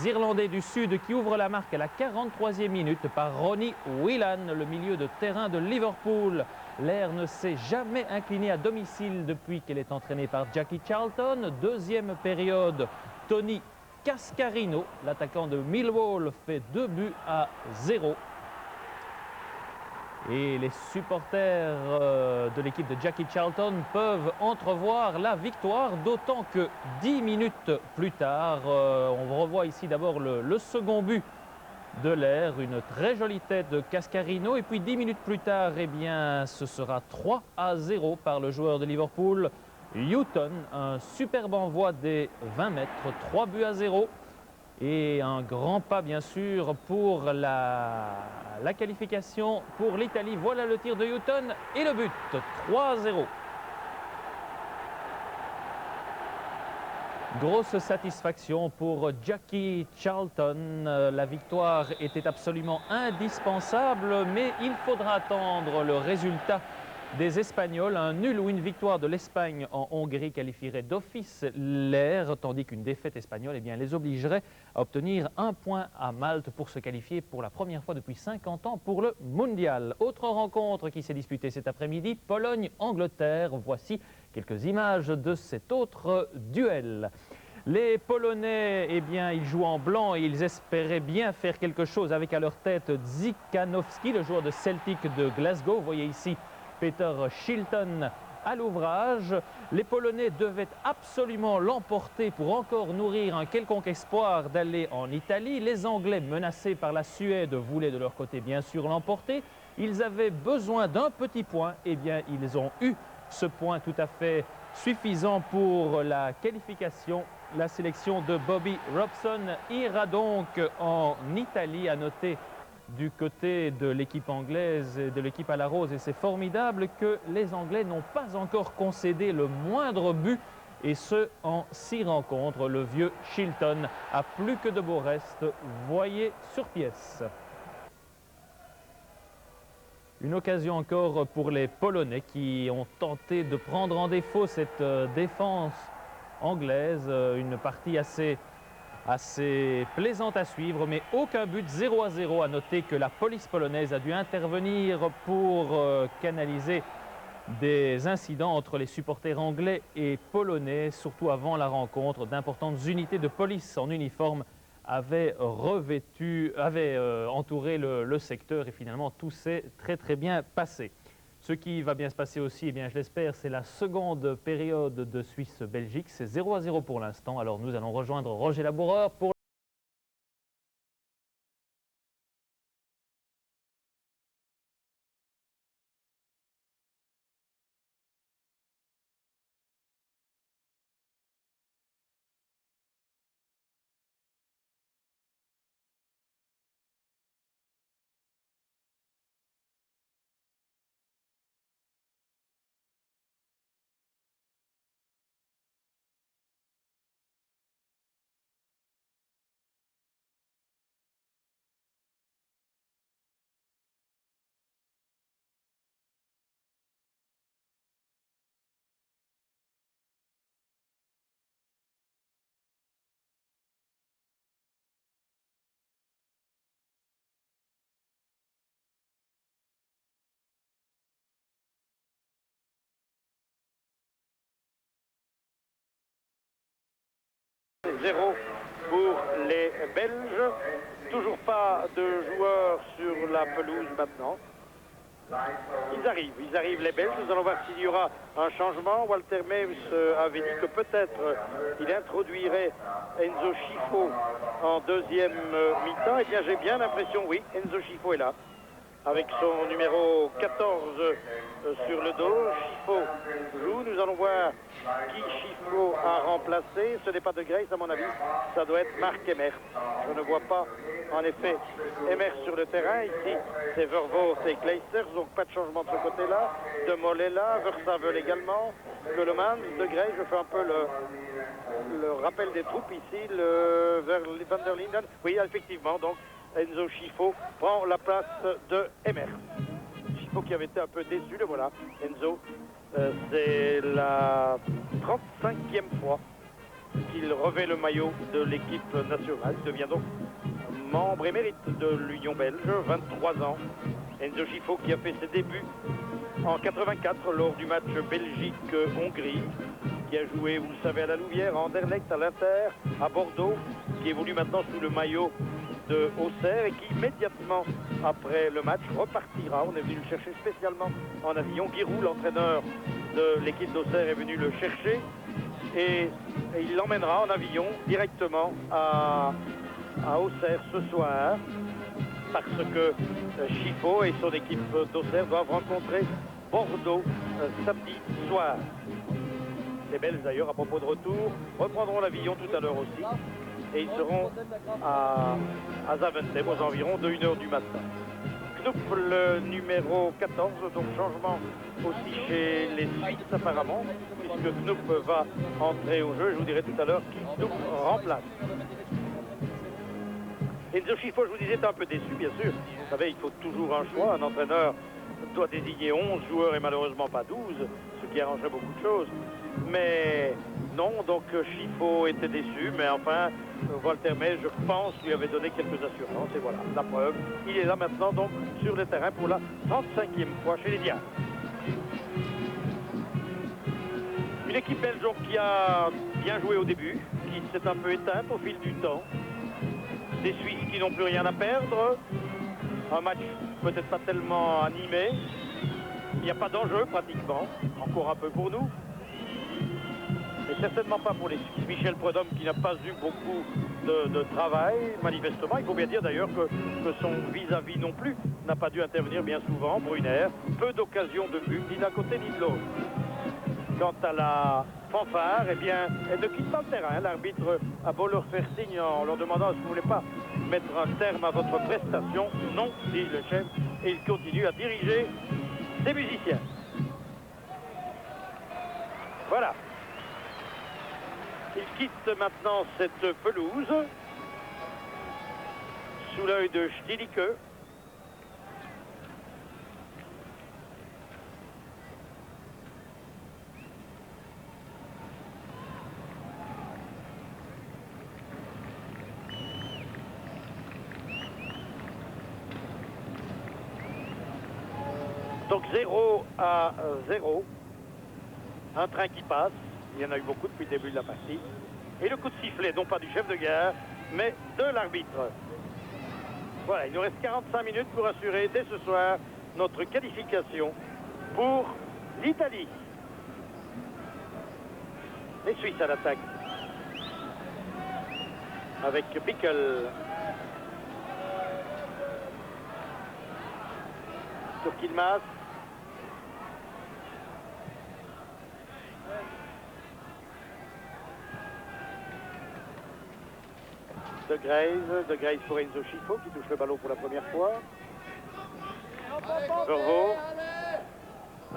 Irlandais du Sud qui ouvrent la marque à la 43e minute par Ronnie Whelan, le milieu de terrain de Liverpool. L'Air ne s'est jamais incliné à domicile depuis qu'elle est entraînée par Jackie Charlton. Deuxième période, Tony Cascarino, l'attaquant de Millwall, fait 2-0. Et les supporters de l'équipe de Jackie Charlton peuvent entrevoir la victoire, d'autant que 10 minutes plus tard, on revoit ici d'abord le second but de l'Air, une très jolie tête de Cascarino, et puis 10 minutes plus tard, eh bien, ce sera 3-0 par le joueur de Liverpool, Houghton, un superbe envoi des 20 mètres, 3-0. Et un grand pas, bien sûr, pour la qualification pour l'Italie. Voilà le tir de Houghton et le but, 3-0. Grosse satisfaction pour Jackie Charlton. La victoire était absolument indispensable, mais il faudra attendre le résultat des Espagnols. Un nul ou une victoire de l'Espagne en Hongrie qualifierait d'office l'air, tandis qu'une défaite espagnole les obligerait à obtenir un point à Malte pour se qualifier pour la première fois depuis 50 ans pour le Mondial. Autre rencontre qui s'est disputée cet après-midi, Pologne-Angleterre. Voici quelques images de cet autre duel. Les Polonais, ils jouent en blanc et ils espéraient bien faire quelque chose avec à leur tête Dzikanoski, le joueur de Celtic de Glasgow. Vous voyez ici Peter Shilton à l'ouvrage. Les Polonais devaient absolument l'emporter pour encore nourrir un quelconque espoir d'aller en Italie. Les Anglais, menacés par la Suède, voulaient de leur côté bien sûr l'emporter. Ils avaient besoin d'un petit point. Ils ont eu ce point tout à fait suffisant pour la qualification. La sélection de Bobby Robson ira donc en Italie. À noter du côté de l'équipe anglaise et de l'équipe à la rose, et c'est formidable que les Anglais n'ont pas encore concédé le moindre but, et ce en 6 rencontres. Le vieux Shilton a plus que de beaux restes, voyez sur pièce. Une occasion encore pour les Polonais qui ont tenté de prendre en défaut cette défense anglaise. Une partie assez plaisante à suivre, mais aucun but, 0-0. À noter que la police polonaise a dû intervenir pour canaliser des incidents entre les supporters anglais et polonais, surtout avant la rencontre. D'importantes unités de police en uniforme avaient entouré le secteur, et finalement tout s'est très bien passé. Ce qui va bien se passer aussi, je l'espère, c'est la seconde période de Suisse-Belgique. C'est 0-0 pour l'instant. Alors nous allons rejoindre Roger Laboureur pour... Zéro pour les Belges. Toujours pas de joueurs sur la pelouse maintenant. Ils arrivent les Belges. Nous allons voir s'il y aura un changement. Walter Meems avait dit que peut-être il introduirait Enzo Scifo en deuxième mi-temps. J'ai bien l'impression, oui, Enzo Scifo est là, avec son numéro 14 sur le dos. Scifo joue. Nous allons voir qui Scifo a remplacé. Ce n'est pas de Grace à mon avis, ça doit être Marc Emmers. Je ne vois pas en effet Emmers sur le terrain. Ici c'est Vervoort et Kleisters, donc pas de changement de ce côté-là. De Mol est là, Versavel également, Lelemans, de Grace. Je fais un peu le rappel des troupes ici, Van der Linden. Oui, effectivement, donc Enzo Scifo prend la place de Emmers. Scifo qui avait été un peu déçu, le voilà. Enzo, c'est la 35e fois qu'il revêt le maillot de l'équipe nationale. Il devient donc membre émérite de l'Union belge, 23 ans. Enzo Scifo qui a fait ses débuts en 84 lors du match Belgique-Hongrie, qui a joué, vous le savez, à la Louvière, à Anderlecht, à l'Inter, à Bordeaux, qui évolue maintenant sous le maillot de Auxerre et qui immédiatement après le match repartira. On est venu le chercher spécialement en avion. Guy Roux, l'entraîneur de l'équipe d'Auxerre, est venu le chercher et il l'emmènera en avion directement à Auxerre ce soir, parce que Scifo et son équipe d'Auxerre doivent rencontrer Bordeaux samedi soir. Les Belges d'ailleurs, à propos de retour, reprendront l'avion tout à l'heure aussi. Et ils seront à Zaventem aux environs de 1h du matin. Knupp, le numéro 14, donc changement aussi chez les Suisses apparemment, puisque Knupp va entrer au jeu. Je vous dirai tout à l'heure qui Knupp remplace. Enzo Scifo, je vous disais, est un peu déçu, bien sûr. Vous savez, il faut toujours un choix. Un entraîneur doit désigner 11 joueurs et malheureusement pas 12, ce qui arrangerait beaucoup de choses. Mais non, donc Chifo était déçu, mais enfin, Walter May, je pense, lui avait donné quelques assurances, et voilà, la preuve. Il est là maintenant, donc, sur le terrain pour la 35e fois chez les Diables. Une équipe belge donc, qui a bien joué au début, qui s'est un peu éteinte au fil du temps. Des Suisses qui n'ont plus rien à perdre. Un match peut-être pas tellement animé. Il n'y a pas d'enjeu pratiquement, encore un peu pour nous. Mais certainement pas pour les Suisses. Michel Prudhomme qui n'a pas eu beaucoup de travail, manifestement. Il faut bien dire d'ailleurs que son vis-à-vis non plus n'a pas dû intervenir bien souvent. Brunner, peu d'occasions de but, ni d'un côté ni de l'autre. Quant à la fanfare, eh bien, elle ne quitte pas le terrain. L'arbitre a beau leur faire signe en leur demandant est-ce que vous ne voulez pas mettre un terme à votre prestation. Non, dit le chef, et il continue à diriger ses musiciens. Voilà. Il quitte maintenant cette pelouse sous l'œil de Stielicke. Donc 0 à 0. Un train qui passe. Il y en a eu beaucoup depuis le début de la partie. Et le coup de sifflet, non pas du chef de gare, mais de l'arbitre. Voilà, il nous reste 45 minutes pour assurer dès ce soir notre qualification pour l'Italie. Les Suisses à l'attaque. Avec Bickel. Sur Kilmas. De Grace pour Enzo Chifo qui touche le ballon pour la première fois. Vervoort.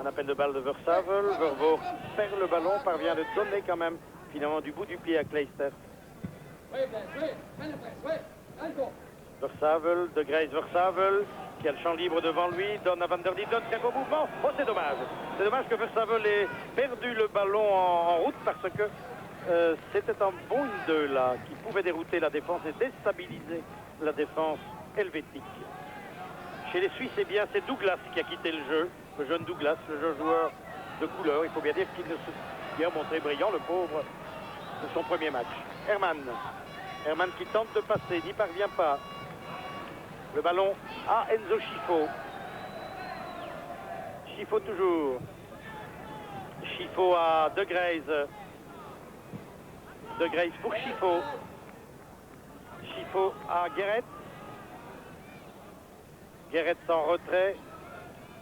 Un appel de balle de Versavel. Vervoort perd le ballon, parvient à le donner quand même finalement du bout du pied à Kleisters. Versavel, de Grace Versavel qui a le champ libre devant lui, donne à Van der Linden, très beau mouvement. Oh, c'est dommage. C'est dommage que Versavel ait perdu le ballon en route parce que c'était un bon 1-2 là qui pouvait dérouter la défense et déstabiliser la défense helvétique. Chez les Suisses, eh bien, c'est Douglas qui a quitté le jeu, le jeune Douglas, le jeune joueur de couleur. Il faut bien dire qu'il a montré brillant, le pauvre, de son premier match. Herman qui tente de passer, n'y parvient pas. Le ballon à Enzo Chifo. Chifo toujours. Chifo à De Graise. De Grace pour Chifo. Chifo à Guéret. Guéret en retrait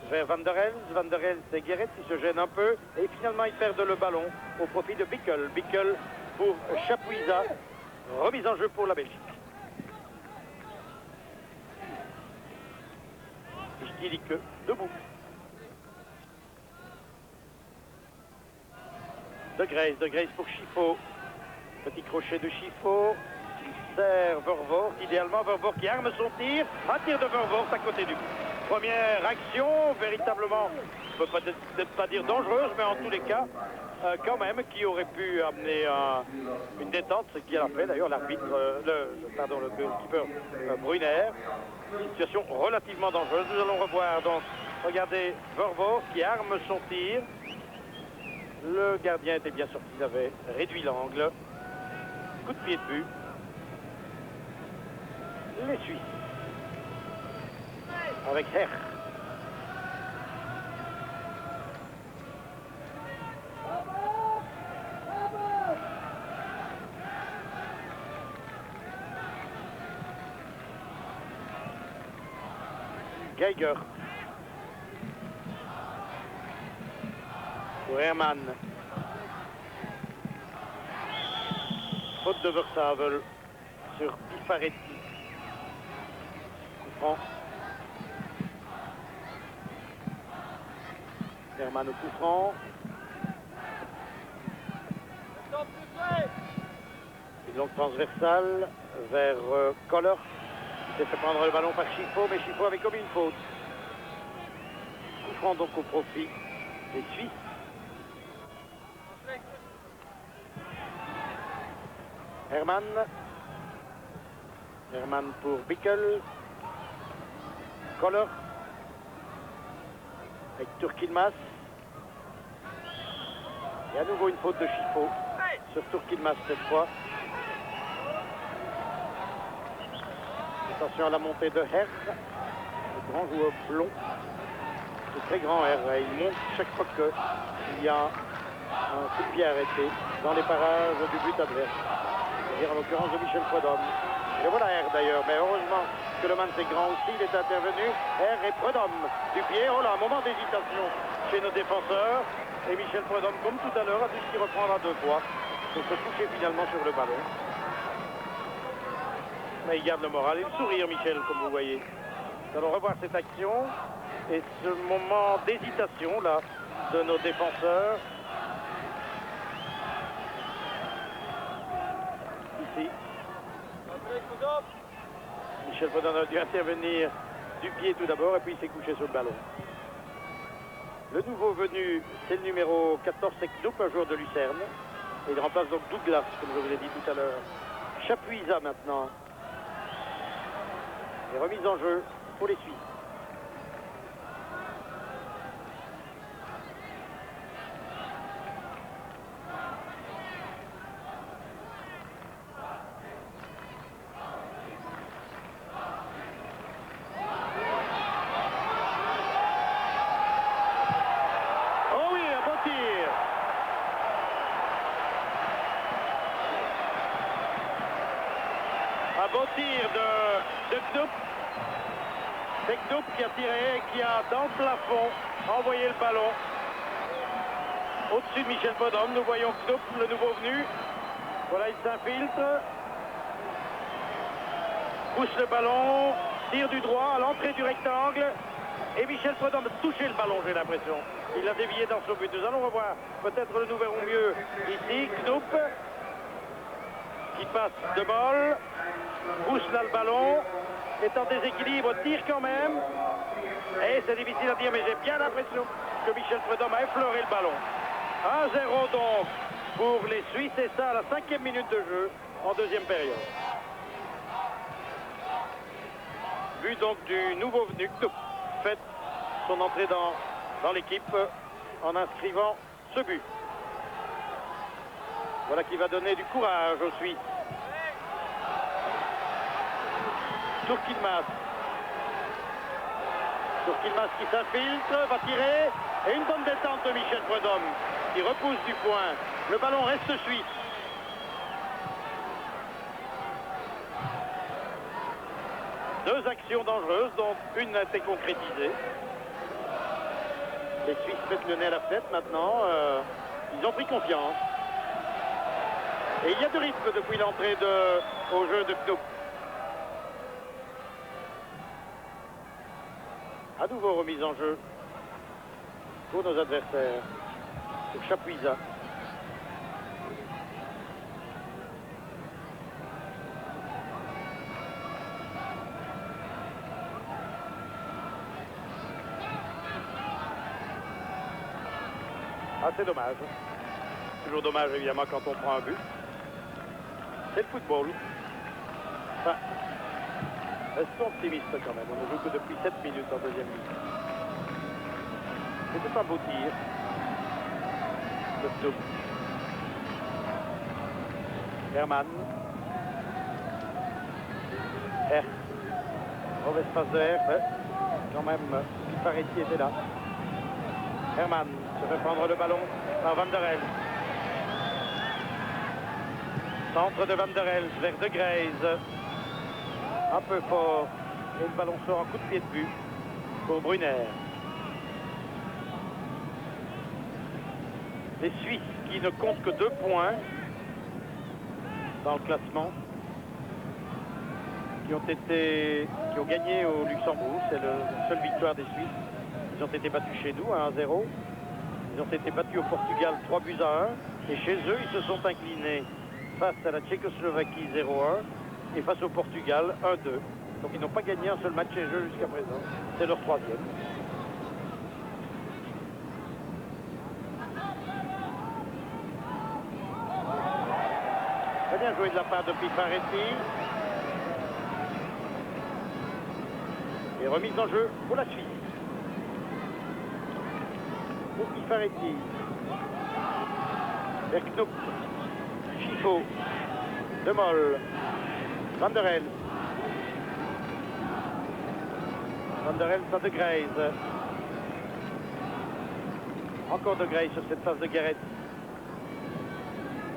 vers Van der Elst. Van der Elst et Guéret qui se gênent un peu. Et finalement, ils perdent le ballon au profit de Bickel. Bickel pour Chapuisa. Remise en jeu pour la Belgique. Stielicke debout. De Grace pour Chifo. Petit crochet de Chifo. Il sert Vervoort. Idéalement, Vervoort qui arme son tir. Un tir de Vervoort à côté du but. Première action, véritablement, je ne peux peut-être pas dire dangereuse, mais en tous les cas, quand même, qui aurait pu amener une détente, ce qu'il a fait d'ailleurs l'arbitre, le goalkeeper Brunner. Une situation relativement dangereuse. Nous allons revoir donc, regardez, Vervoort qui arme son tir. Le gardien était bien sorti, il avait réduit l'angle. Coup de pied de but. Les Suisses. Avec Herr. Geiger. Pour Herman. Faute de Versavel sur Pifaretti. Coup franc. Herman au coup franc. Une longue transversale vers Koller. Il s'est fait prendre le ballon par Chifo, mais Chifo avait commis une faute. francs donc au profit des Suisses. Hermann pour Bickel. Koller. Avec Turk-Yilmaz. Et à nouveau une faute de Chifo sur Turk-Yilmaz cette fois. Attention à la montée de Herr, le grand joueur blond. Le très grand Herr. Il monte chaque fois qu'il y a un coup de pied arrêté dans les parages du but adverse. C'est-à-dire en l'occurrence de Michel Prudhomme. Et voilà Herr d'ailleurs, mais heureusement que le man c'est grand aussi, il est intervenu. Herr et Prudhomme du pied. Oh là, un moment d'hésitation chez nos défenseurs. Et Michel Prudhomme, comme tout à l'heure, a dit qu'il reprendra 2 fois pour se coucher finalement sur le ballon. Mais il garde le moral et le sourire, Michel, comme vous voyez. Nous allons revoir cette action et ce moment d'hésitation là de nos défenseurs. Ici. Michel Prudhomme a dû intervenir du pied tout d'abord et puis il s'est couché sur le ballon. Le nouveau venu, c'est le numéro 14, c'est Knoop, un joueur de Lucerne. Et il remplace donc Douglas, comme je vous l'ai dit tout à l'heure. Chapuisat maintenant. Et remise en jeu pour les Suisses. Beau tir de Knoop. C'est Knoop qui a tiré et qui a, dans le plafond, envoyé le ballon au-dessus de Michel Prudhomme. Nous voyons Knoop, le nouveau venu. Voilà, il s'infiltre. Pousse le ballon, tire du droit à l'entrée du rectangle. Et Michel Prudhomme a touché le ballon, j'ai l'impression. Il l'a dévié dans son but. Nous allons revoir. Peut-être nous verrons mieux ici. Knoop qui passe de bol. Pousse là le ballon, est en déséquilibre, tire quand même. Et c'est difficile à dire, mais j'ai bien l'impression que Michel Prudhomme a effleuré le ballon. 1-0 donc pour les Suisses, et ça à la 5e minute de jeu en 2e période. But donc du nouveau venu, Knoop, fait son entrée dans l'équipe en inscrivant ce but. Voilà qui va donner du courage aux Suisses. Turk-Yilmaz. Turk-Yilmaz qui s'infiltre, va tirer. Et une bonne détente de Michel Prudhomme qui repousse du point. Le ballon reste suisse. Deux actions dangereuses, dont une a été concrétisée. Les Suisses mettent le nez à la fenêtre maintenant. Ils ont pris confiance. Et il y a du rythme depuis l'entrée au jeu de Knoop. À nouveau remise en jeu pour nos adversaires. Pour Chapuisat. Ah, c'est dommage. Toujours dommage évidemment quand on prend un but. C'est le football. Enfin, restons optimistes quand même. On ne joue que depuis 7 minutes en 2e mi-temps. C'était un beau tir. Le Knoop. Hermann. Herr. Mauvaise passe de Herr, mais quand même, Piparetti était là. Hermann se fait prendre le ballon par Van der Elst. Centre de Van der Elst vers De Greyse. Un peu fort. Et le ballon sort en coup de pied de but pour Brunner. Les Suisses qui ne comptent que 2 points dans le classement, qui ont gagné au Luxembourg. C'est la seule victoire des Suisses. Ils ont été battus chez nous à 1-0. Ils ont été battus au Portugal 3-1. Et chez eux, ils se sont inclinés face à la Tchécoslovaquie 0-1 et face au Portugal 1-2. Donc ils n'ont pas gagné un seul match chez eux jusqu'à présent. C'est leur 3e. Très bien joué de la part de Pifaretti. Et remise en jeu pour la Suisse. Pour Pifaretti. Vers Knupp. Schifo. De Mol. Van der Helst. Van der Helst à De Grays. Encore De Grays sur cette phase de Guéret.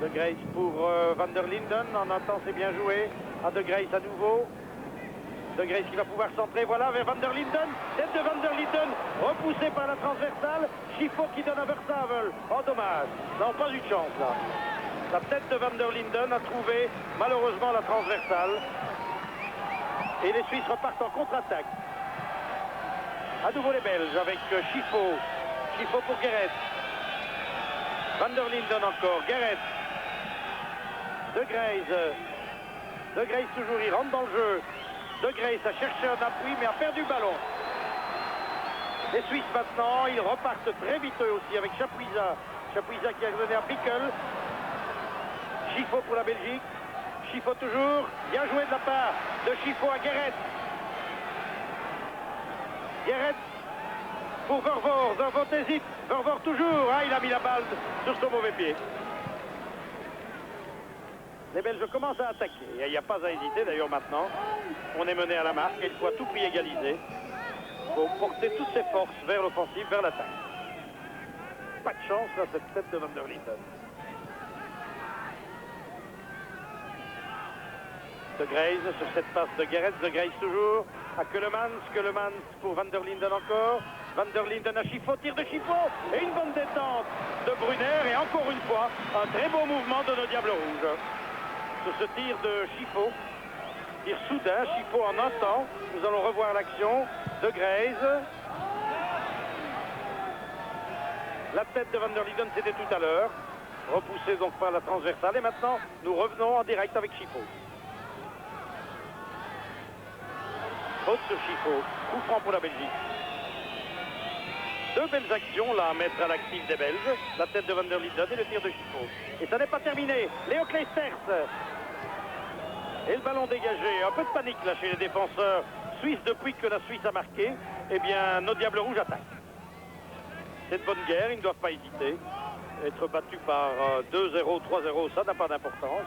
De Grays pour Van der Linden. En attend, c'est bien joué. À De Grays à nouveau. De Grays qui va pouvoir centrer. Voilà vers Van der Linden. Tête de Van der Linden. Repoussé par la transversale. Schifo qui donne à Verstavel. Oh, dommage. Non, pas eu de chance là. La tête de Van der Linden a trouvé malheureusement la transversale. Et les Suisses repartent en contre-attaque. À nouveau les Belges avec Schifo. Schifo pour Guéret. Van der Linden encore. Guéret. De Grays. De Grays toujours, il rentre dans le jeu. De Grays a cherché un appui mais a perdu le ballon. Les Suisses maintenant, ils repartent très vite eux aussi avec Chapuisat. Chapuisat qui a donné à Pickel. Schifo pour la Belgique. Schifo toujours. Bien joué de la part de Schifo à Guéret. Guéret pour Vervoort. Vervoort hésite. Vervoort toujours. Ah, il a mis la balle sur son mauvais pied. Les Belges commencent à attaquer. Il n'y a pas à hésiter d'ailleurs maintenant. On est mené à la marque et il faut à tout prix égaliser. Il faut porter toutes ses forces vers l'offensive, vers l'attaque. Pas de chance là, cette tête de Van der Linden. De Grays sur cette passe de Guéret. De Grays toujours à Keulemans pour Van der Linden encore. Van der Linden à Schifo, tir de Schifo et une bonne détente de Brunner et encore une fois un très beau mouvement de nos Diables Rouges. Sur ce tir de Schifo, tir soudain, Schifo en un temps. Nous allons revoir l'action de Grays. La tête de Van der Linden c'était tout à l'heure, repoussé donc par la transversale et maintenant nous revenons en direct avec Schifo. Faute sur Schifo, coup franc pour la Belgique. Deux belles actions là à mettre à l'actif des Belges, la tête de Van der Linden et le tir de Schifo. Et ça n'est pas terminé, Léo Kleisters. Et le ballon dégagé, un peu de panique là chez les défenseurs suisses depuis que la Suisse a marqué. Eh bien, nos Diables Rouges attaquent. C'est de bonne guerre, ils ne doivent pas hésiter. Être battus par 2-0, 3-0, ça n'a pas d'importance.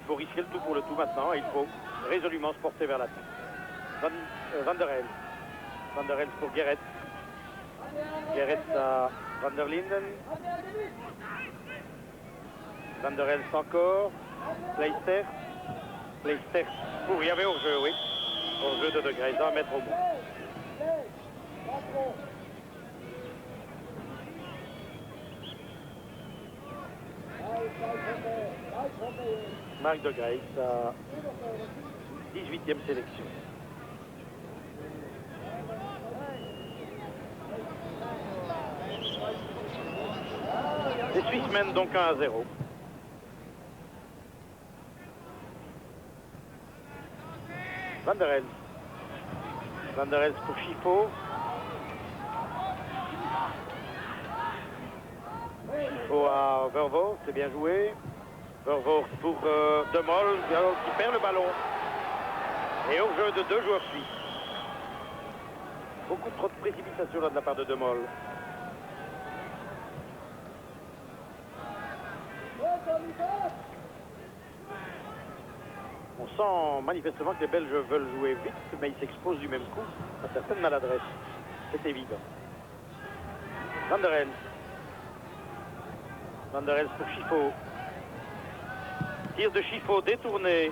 Il faut risquer le tout pour le tout maintenant et il faut résolument se porter vers l'attaque. Van der Helst. Van der Helst pour Guéret. Guéret à Van der Linden. Van der Helst encore. Kleisters. Kleisters pour, il y avait hors-jeu, oui. Hors-jeu de Grays, 1 mètre au bout. Marc de Grays, sa 18e sélection. Les Suisses mènent donc 1-0. Van der Helst. Van der Helst pour Schifo. Schifo à Vervoort, c'est bien joué. Vervoort pour De Mol qui perd le ballon. Et au jeu de deux joueurs suisses. Beaucoup trop de précipitation là de la part de De Mol. On sent manifestement que les Belges veulent jouer vite, mais ils s'exposent du même coup à certaines maladresses. C'est évident. Van der Helst. Van der Helst pour Schifo. Tir de Schifo détourné.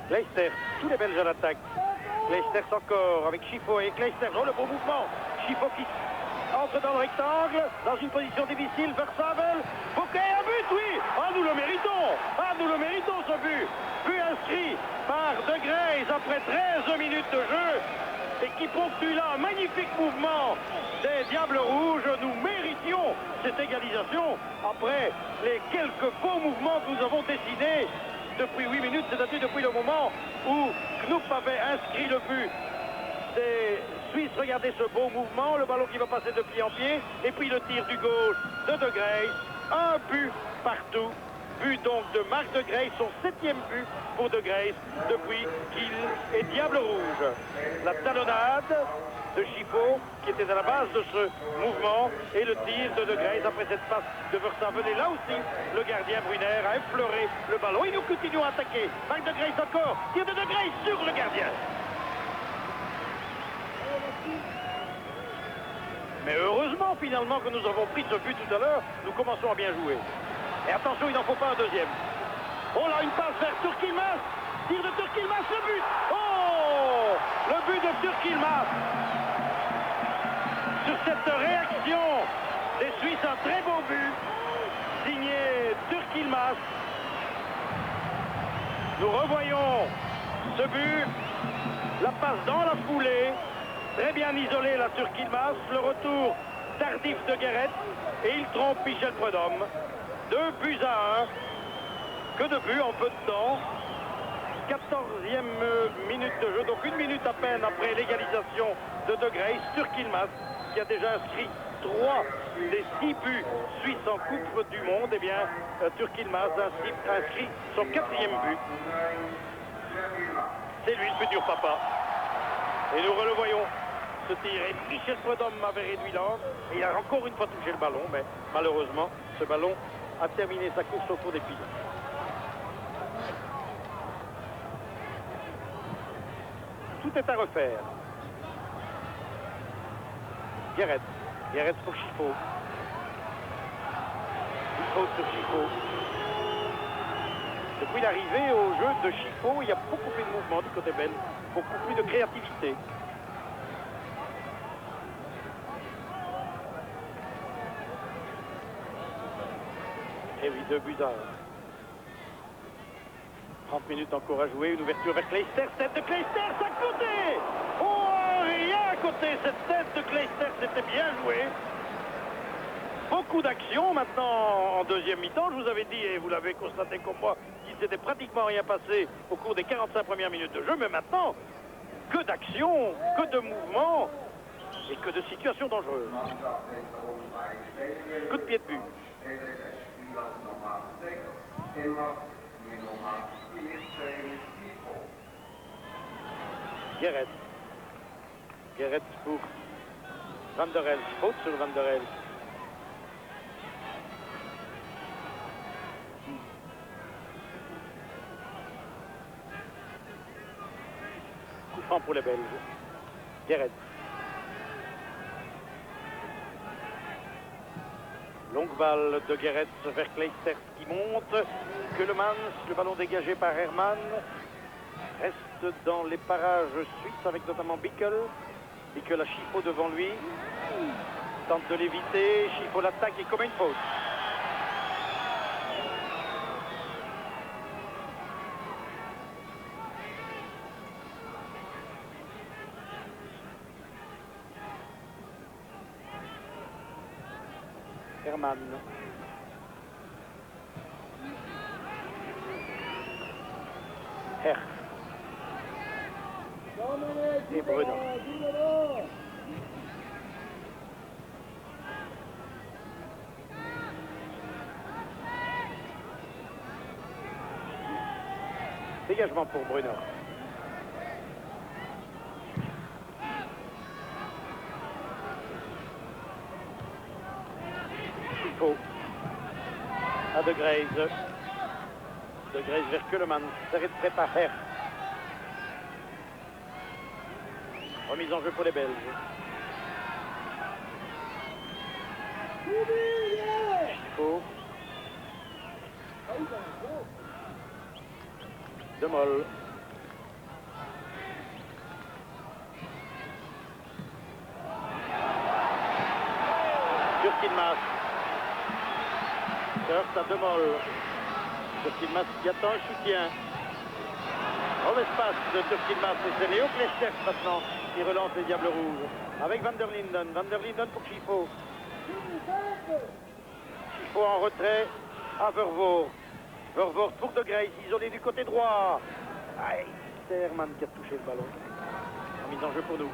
Kleisters, tous les Belges à l'attaque. Kleisters encore avec Schifo et Kleisters. Oh, le beau mouvement. Schifo qui entre dans le rectangle, dans une position difficile. Verstavel. Bouquet, un but, oui. Ah, nous le méritons. Ah, nous le méritons, ce but. But inscrit par De Grays après 13 minutes de jeu. Et qui ponctue là un magnifique mouvement des Diables Rouges. Nous méritions cette égalisation après les quelques beaux mouvements que nous avons dessinés depuis 8 minutes, c'est-à-dire depuis le moment où Knupp avait inscrit le but des Suisses. Regardez ce beau mouvement, le ballon qui va passer de pied en pied, et puis le tir du gauche de Grays. Un but partout but donc de Marc de Grace, son 7e but pour de Grace depuis qu'il est Diable Rouge. La talonnade de Chiffaut qui était à la base de ce mouvement et le tir de Grace après cette passe de Verstappen. Là aussi, le gardien Brunner a effleuré le ballon. Et nous continuons à attaquer. Marc de Grace encore, tir de Grace sur le gardien. Mais heureusement finalement que nous avons pris ce but tout à l'heure, nous commençons à bien jouer. Et attention, il n'en faut pas un deuxième. Oh là, une passe vers Turk-Yilmaz. Tir de Turk-Yilmaz, le but. Oh, le but de Turk-Yilmaz. Sur cette réaction des Suisses, un très beau but signé Turk-Yilmaz. Nous revoyons ce but, la passe dans la foulée, très bien isolé la Turk-Yilmaz, le retour tardif de Guéret et il trompe Michel Prudhomme. 2-1. Que de buts en peu de temps. 14e minute de jeu, donc 1 minute à peine après l'égalisation de Grace. Turk-Yilmaz qui a déjà inscrit 3 des 6 buts suisses en Coupe du Monde. Eh bien, Turk-Yilmaz a inscrit son 4e but. C'est lui le futur papa. Et nous revoyons ce tir. Et Michel Prudhomme avait réduit l'angle. Et il a encore une fois touché le ballon, mais malheureusement, ce ballon a terminé sa course au cours des pieds. Tout est à refaire. Guéret pour Chiffaut. Il faute sur Chiffaut. Depuis l'arrivée au jeu de Chiffaut, il y a beaucoup plus de mouvement du côté belge, beaucoup plus de créativité. Et oui, 2-1. 30 minutes encore à jouer, une ouverture vers Clijsters, tête de Clijsters à côté. Oh, rien à côté, cette tête de Clijsters, c'était bien joué. Beaucoup d'actions maintenant en deuxième mi-temps, je vous avais dit, et vous l'avez constaté comme moi, qu'il ne s'était pratiquement rien passé au cours des 45 premières minutes de jeu, mais maintenant, que d'actions, que de mouvements et que de situations dangereuses. Coup de pied de but. Guéret pour Van der Elst, faute sur Van der Elst. Coup franc pour les Belges. Guéret. Longue balle de Guéret vers Clijsters qui monte. Keulemans, le ballon dégagé par Hermann. Reste dans les parages suisses avec notamment Bickel. Bickel a Chiffaut devant lui. Tente de l'éviter. Chiffaut l'attaque et commet une faute. Hermann. Herr. Et Bruno. Dégagement pour Bruno. Chiffaut. À De Grace. De Grace vers Keulemans. S'arrête près par Herr. Remise en jeu pour les Belges. Chiffaut. De Moll. Turk-Yilmaz. Surf à De Moll. Turk-Yilmaz qui attend un soutien. Mauvaise passe de Turk-Yilmaz. Et c'est Léo Clijsters maintenant qui relance les Diables Rouges. Avec Van der Linden. Van der Linden pour Chiffaut. Chiffaut en retrait à Vervoort. Vervoort pour De Grace, isolé du côté droit. Aïe, c'est Hermann qui a touché le ballon. Mise en jeu pour nous.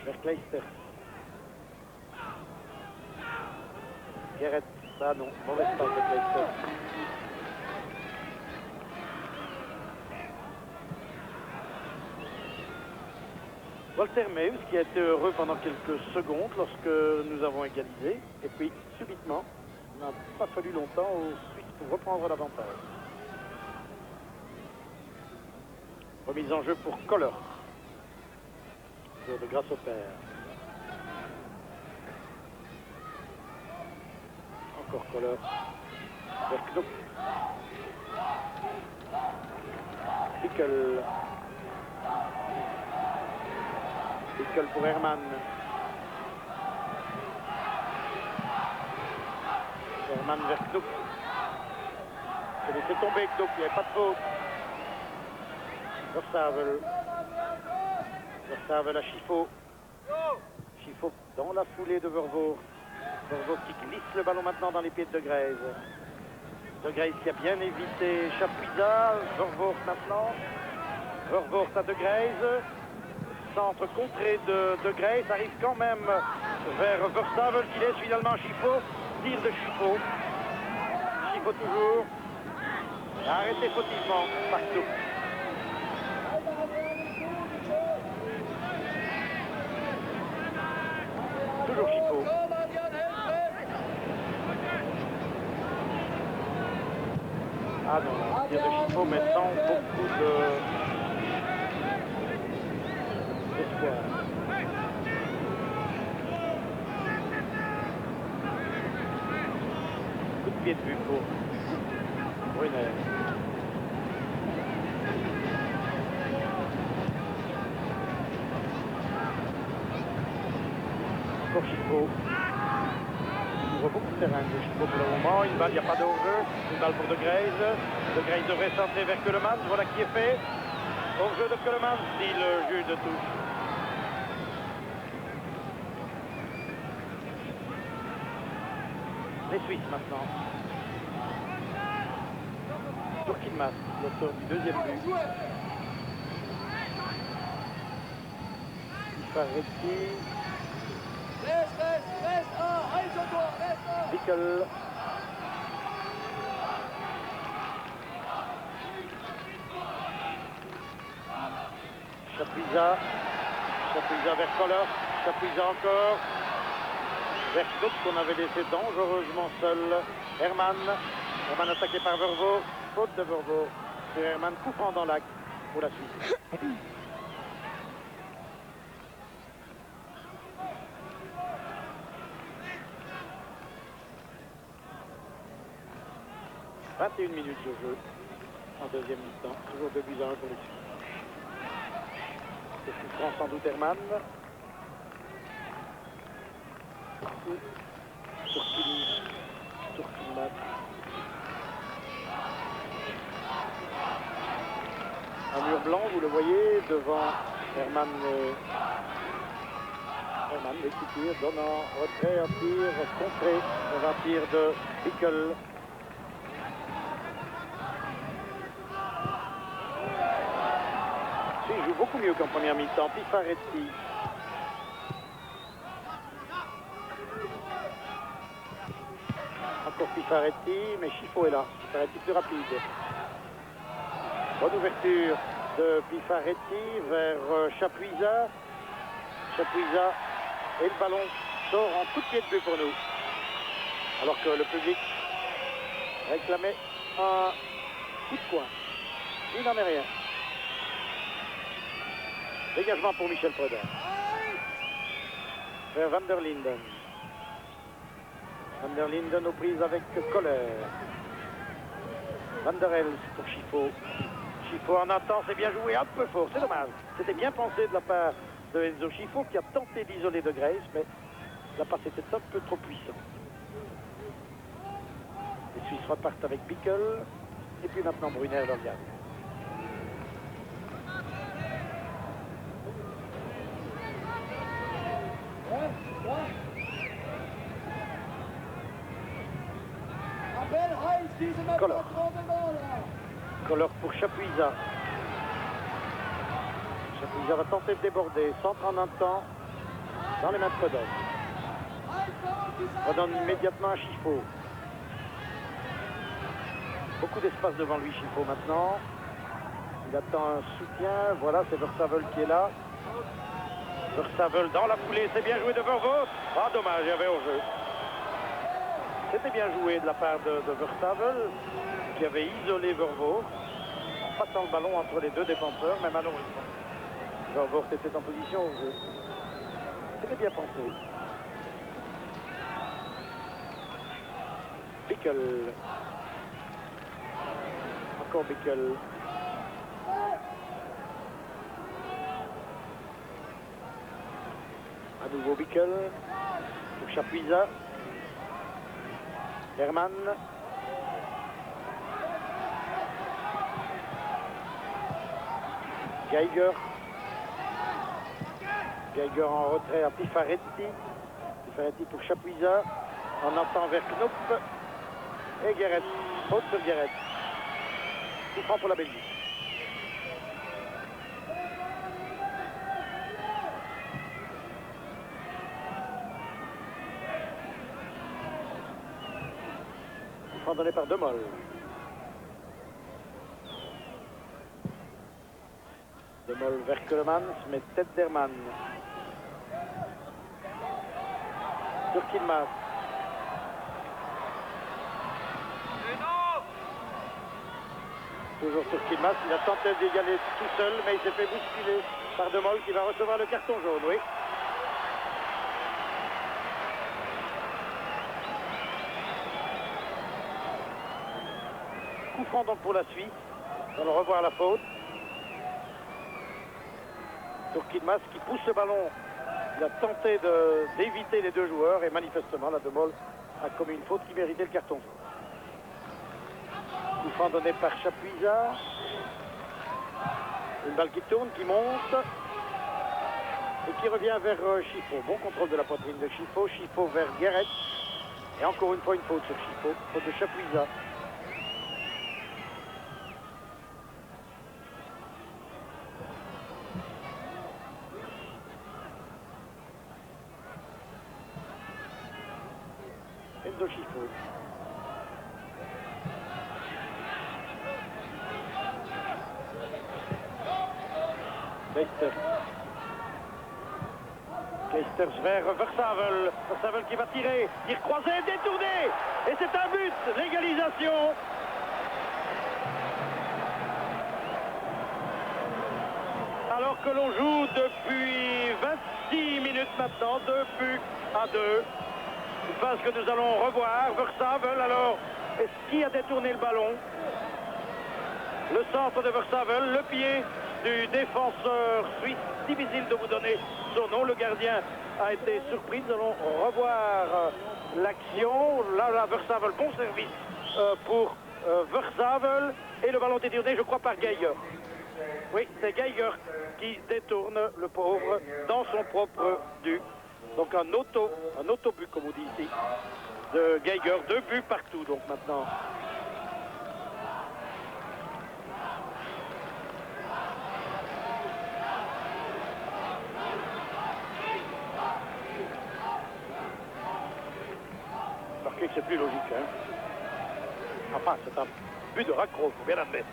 Vers Clijsters. Guéret, ça non, mauvaise passe de Clayton. Walter Meus qui a été heureux pendant quelques secondes lorsque nous avons égalisé. Et puis, subitement, il n'a pas fallu longtemps aux Suisses pour reprendre l'avantage. Remise en jeu pour Koller. Joueur de grâce au père. Encore Koller. Vers Knop. Bickel. Bickel pour Hermann. Hermann vers Knop. Il a laissé tomber Knop, il n'y avait pas de faute. Verstavel. Verstavel à Schifo. Schifo dans la foulée de Vervoort. Vervoort qui glisse le ballon maintenant dans les pieds de De Greyse. De Greyse qui a bien évité Chapuisat. Vervoort maintenant. Vervoort à De Greyse. Centre contré de Greyse. Arrive quand même vers Verstavel qui laisse finalement Schifo. Tir de Schifo. Schifo toujours. Arrêté fautivement partout. Toujours Schifo. Ah non, tir de Schifo mais sans beaucoup d'espoir. Coup de pied de vue pour Brunner. Schifo. Il ouvre beaucoup de terrain de Schifo pour le moment. Une balle, il n'y a pas de hors-jeu. Une balle pour De Greyse. De Greyse devrait centrer vers Keulemans. Voilà qui est fait. Hors-jeu de Keulemans, dit le juge de touche. Les Suisses maintenant. Turkinmas, l'auteur du deuxième but. Ifaretti. Bickel. Chapuisat. Chapuisat vers Koller. Chapuisat encore. Vers Knop qu'on avait laissé dangereusement seul. Hermann. Hermann attaqué par Vervoort. Faute de Vervoort. C'est Hermann coupant dans l'axe pour la Suisse. 21 minutes de jeu en deuxième mi-temps. Toujours 2 buts à 1 pour les Suisses. C'est souffrant sans doute Hermann. Turkinmat. Un mur blanc, vous le voyez, devant Hermann. Hermann, qui tire, donnant retrait, un tir contré, un tir de Bickel. Il joue beaucoup mieux qu'en première mi-temps. Pifaretti. Encore Pifaretti, mais Schifo est là. Pifaretti plus rapide. Bonne ouverture de Pifaretti vers Chapuisat. Chapuisat et le ballon sort en coup de pied de but pour nous. Alors que le public réclamait un coup de poing. Il n'en est rien. Dégagement pour Michel Prudhomme. Vers Van der Linden. Van der Linden aux prises avec Koller. Van der Els pour Schifo. Schifo en attend, c'est bien joué, un peu fort, c'est dommage. C'était bien pensé de la part de Enzo Schifo qui a tenté d'isoler De Greyse, mais la passe était un peu trop puissante. Les Suisses repartent avec Bickel et puis maintenant Brunner leur gagne. Koller. Koller pour Chapuisat. Chapuisat va tenter de déborder. Centre en un temps dans les mains de Prudhomme. Redonne immédiatement à Chiffo. Beaucoup d'espace devant lui, Chiffo maintenant. Il attend un soutien. Voilà, c'est Verstavel qui est là. Verstavel dans la foulée, c'est bien joué de Vervoort. Ah, dommage, il y avait hors-jeu. C'était bien joué de la part de Verstavel, qui avait isolé Vervoort en passant le ballon entre les deux défenseurs, mais malheureusement, Vervoort était en position hors-jeu. C'était bien pensé. Bickel. Encore Bickel. À nouveau Bickel. Pour Chapuisat. Herman. Geiger. Geiger en retrait à Pifaretti. Pifaretti pour Chapuisat. On entend vers Knop. Et Guéret. Faute sur Guéret. Coup franc pour la Belgique. Coup franc donné par Demol. Demol vers Keulemans, mais tête d'Herman. Sur Kilmas. Toujours sur Kilmas, il a tenté d'égaler tout seul, mais il s'est fait bousculer par Demol qui va recevoir le carton jaune, oui. Coup franc donc pour la Suisse. On va revoir la faute. Sur Kilmas qui pousse le ballon. Il a tenté d'éviter les deux joueurs et manifestement la Demol a commis une faute qui méritait le carton jaune. Coup franc donné par Chapuisat. Une balle qui tourne, qui monte et qui revient vers Chiffo. Bon contrôle de la poitrine de Chiffo. Chiffo vers Guéret. Et encore une fois une faute sur Chiffo. Faute de Chapuisat. Enzo Chiffo. Keisters vers Verstavel. Verstavel qui va tirer. Tir croisé, détourné. Et c'est un but. L'égalisation. Alors que l'on joue depuis 26 minutes maintenant. 2 buts à 2. Une phase que nous allons revoir. Verstavel, alors, est-ce qui a détourné le ballon? Le centre de Verstavel, le pied du défenseur suisse. Difficile de vous donner son nom. Le gardien a été surpris. Nous allons revoir l'action. Là, Verstavel, bon service pour Verstavel. Et le ballon détourné, je crois, par Geiger. Oui, c'est Geiger qui détourne le pauvre dans son propre but. Donc un auto-but, comme on dit ici, de Geiger. 2 buts partout, donc maintenant. Marqué que c'est plus logique, hein. Enfin, c'est un but de raccro, faut bien l'admettre.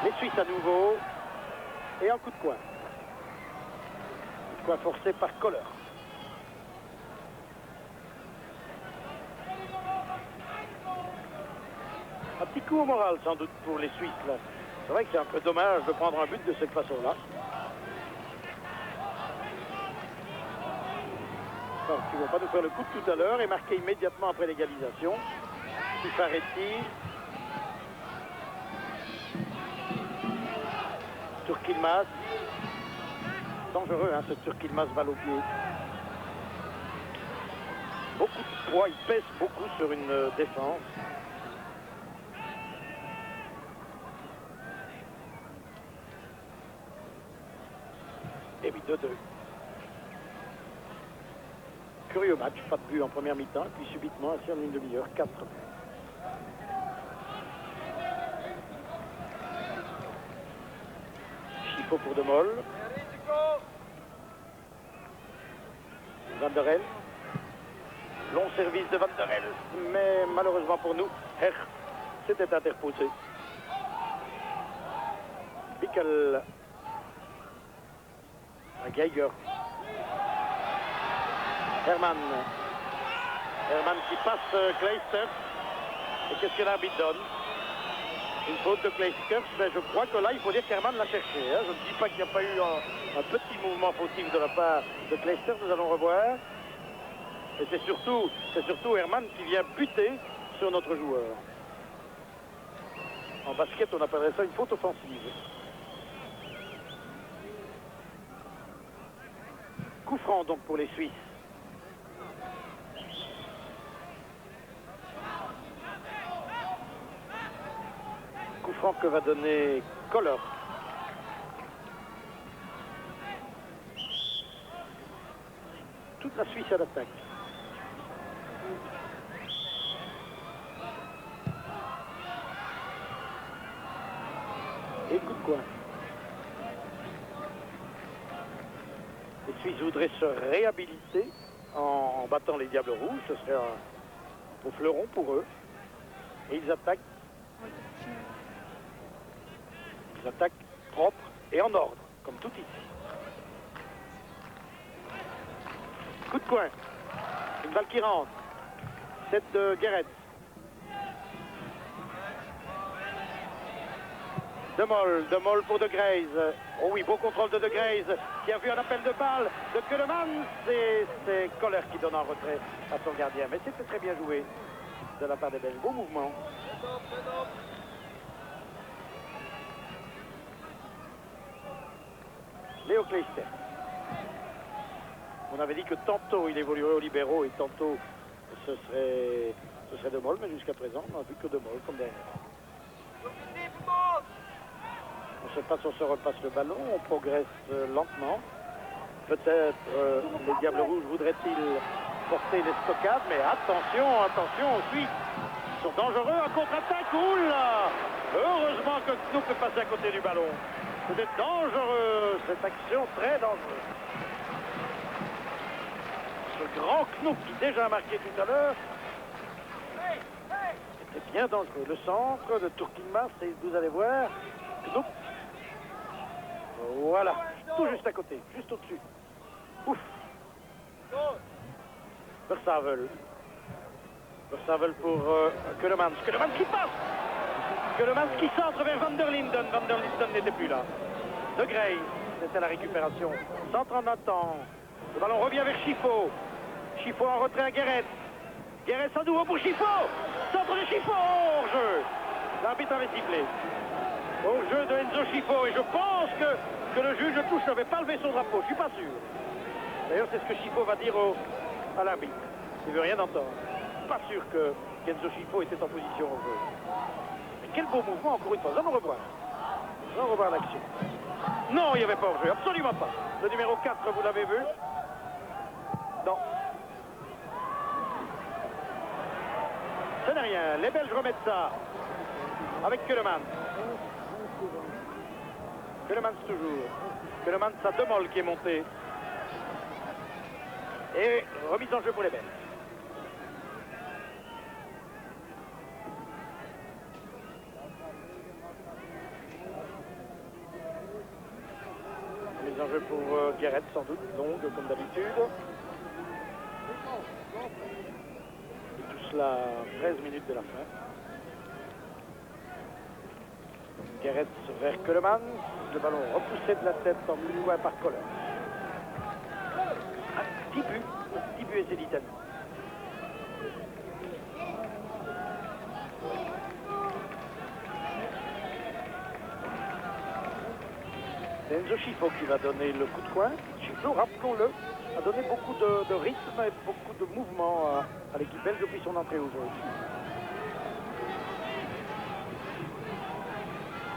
Les Suisses à nouveau. Et un coup de coin. Coup de coin forcé par Kohler. Un petit coup au moral sans doute pour les Suisses là. C'est vrai que c'est un peu dommage de prendre un but de cette façon-là. Alors, ils ne vont pas nous faire le coup de tout à l'heure et marquer immédiatement après l'égalisation. Pifaretti. Turquilmas. Dangereux, hein, ce Turquilmas balle au pied. Beaucoup de poids, il pèse beaucoup sur une défense. Et oui, 2-2. Curieux match, pas de but en première mi-temps, et puis subitement, ainsi en une demi-heure, 4 buts. Chiffo pour Demol. Van der Elst. Long service de Van der Elst, mais malheureusement pour nous, Herr s'était interposé. Bickel. Geiger. Herman. Herman qui passe Kleisters. Et qu'est-ce que l'arbitre donne? Une faute de Kleisters, mais je crois que là, il faut dire qu'Herman l'a cherché. Hein. Je ne dis pas qu'il n'y a pas eu un petit mouvement fautif de la part de Kleisters, nous allons revoir. Et c'est surtout Herman qui vient buter sur notre joueur. En basket, on appellerait ça une faute offensive. Coup franc donc pour les Suisses. Coup franc que va donner Kohler. Toute la Suisse à l'attaque. Et coup de coin. Les Suisses voudraient se réhabiliter en battant les Diables Rouges. Ce serait un beau fleuron pour eux. Et ils attaquent. Ils attaquent propre et en ordre, comme tout ici. Coup de coin. Une balle qui rentre. Tête de Guéret. De Moll pour De Grays. Oh oui, beau contrôle de Grays qui a vu un appel de balle de Keulemans. C'est Kohler qui donne en retrait à son gardien. Mais c'était très bien joué de la part des Belges. Beau mouvement. Léo Kleisters. On avait dit que tantôt il évoluerait aux libéraux et tantôt ce serait De Moll, mais jusqu'à présent on n'a vu que De Moll comme derrière. On se passe, on se repasse le ballon, on progresse lentement. Peut-être les Diables Rouges voudraient-ils porter les stockades, mais attention, attention aux Suisses. Ils sont dangereux, un contre-attaque, oula! Heureusement que Knoop peut passer à côté du ballon. C'était dangereux, cette action très dangereuse. Ce grand Knoop qui déjà a marqué tout à l'heure. C'était bien dangereux. Le centre de Turkinmas, et vous allez voir, Knoop. Voilà, tout juste à côté, juste au-dessus. Ouf. Versavel. Versavel pour Keulemans. Keulemans qui passe. Keulemans qui centre vers Van der Linden. Van der Linden n'était plus là. De Grey, c'était la récupération. Centre en attend. Le ballon revient vers Chifo. Chifo en retrait à Guéret. Guéret à nouveau pour Chifo. Centre de Chifo. Hors-jeu. L'arbitre avait sifflé. Hors-jeu de Enzo Chifo. Et je pense que le juge de touche n'avait pas levé son drapeau. Je suis pas sûr. D'ailleurs, c'est ce que Chifo va dire à l'arbitre. Il ne veut rien entendre. Pas sûr que Enzo Chifo était en position au jeu. Mais quel beau mouvement, encore une fois. Nous allons revoir. Nous allons revoir l'action. Non, il n'y avait pas hors-jeu. Absolument pas. Le numéro 4, vous l'avez vu? Non. Ce n'est rien. Les Belges remettent ça. Avec Keulemans. Keulemans toujours. Keulemans a De Moll qui est monté. Et remise en jeu pour les Belges. Remise en jeu pour Guéret, sans doute, longue comme d'habitude. Et tout cela 13 minutes de la fin. Guéret vers Keulemans. Le ballon repoussé de la tête en plus loin par Kohler. Un petit but essai d'Italie. C'est Enzo Chifo qui va donner le coup de coin. Chifo, rappelons-le, a donné beaucoup de rythme et beaucoup de mouvement à l'équipe belge depuis son entrée au jeu.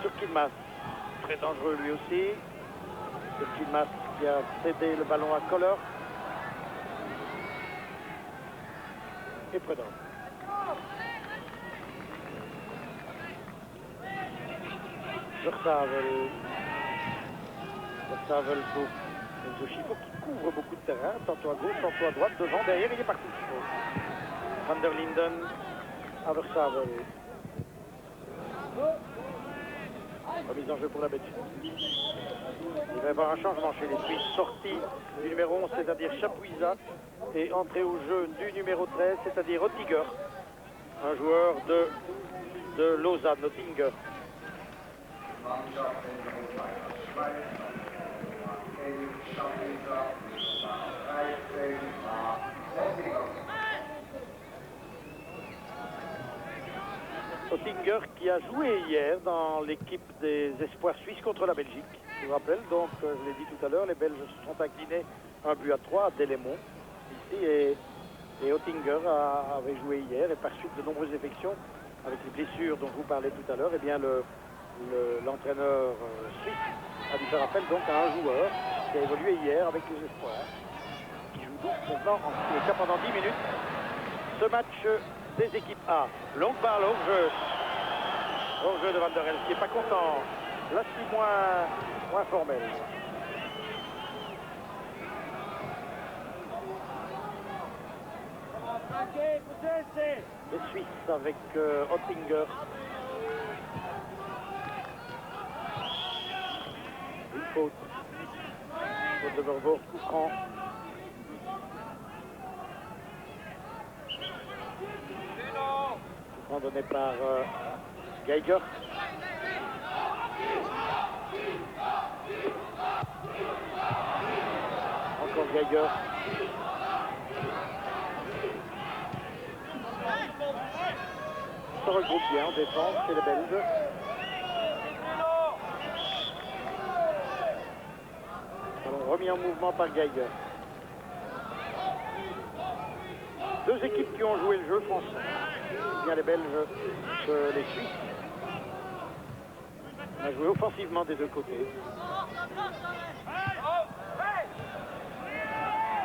Turkinmas, très dangereux lui aussi. Turkinmas qui a cédé le ballon à Kohler. Et Prudent. Versavel pour Enzo Schifo qui couvre beaucoup de terrain, tantôt à gauche, tantôt à droite, devant, derrière, il est parti Schifo. Van der Linden, Aversavel. Remise en jeu pour la Belgique. Il va y avoir un changement chez les Suisses. Sortie du numéro 11, c'est-à-dire Chapuisat, et entrée au jeu du numéro 13, c'est-à-dire Oettinger, un joueur de Lausanne, Oettinger. Oettinger qui a joué hier dans l'équipe des espoirs suisses contre la Belgique, je vous rappelle. Donc, je l'ai dit tout à l'heure, les Belges se sont inclinés 1-3 à Delémont ici, et Oettinger avait joué hier, et par suite de nombreuses affections avec les blessures dont je vous parlais tout à l'heure, et bien l'entraîneur suisse a dû faire appel donc à un joueur qui a évolué hier avec les espoirs, qui joue donc maintenant en tous les cas pendant 10 minutes ce match des équipes A. Longue balle au jeu de Van der Elst, qui n'est pas content. Là, c'est moins formel. Les Suisses avec Oettinger. Une faute. Faute de Vervoort, coup franc. Coup franc donné par Geiger. Encore Geiger. Se regroupe bien en défense chez les Belges. Alors, remis en mouvement par Geiger. Deux équipes qui ont joué le jeu français. Bien les Belges que les Suisses. On a joué offensivement des deux côtés.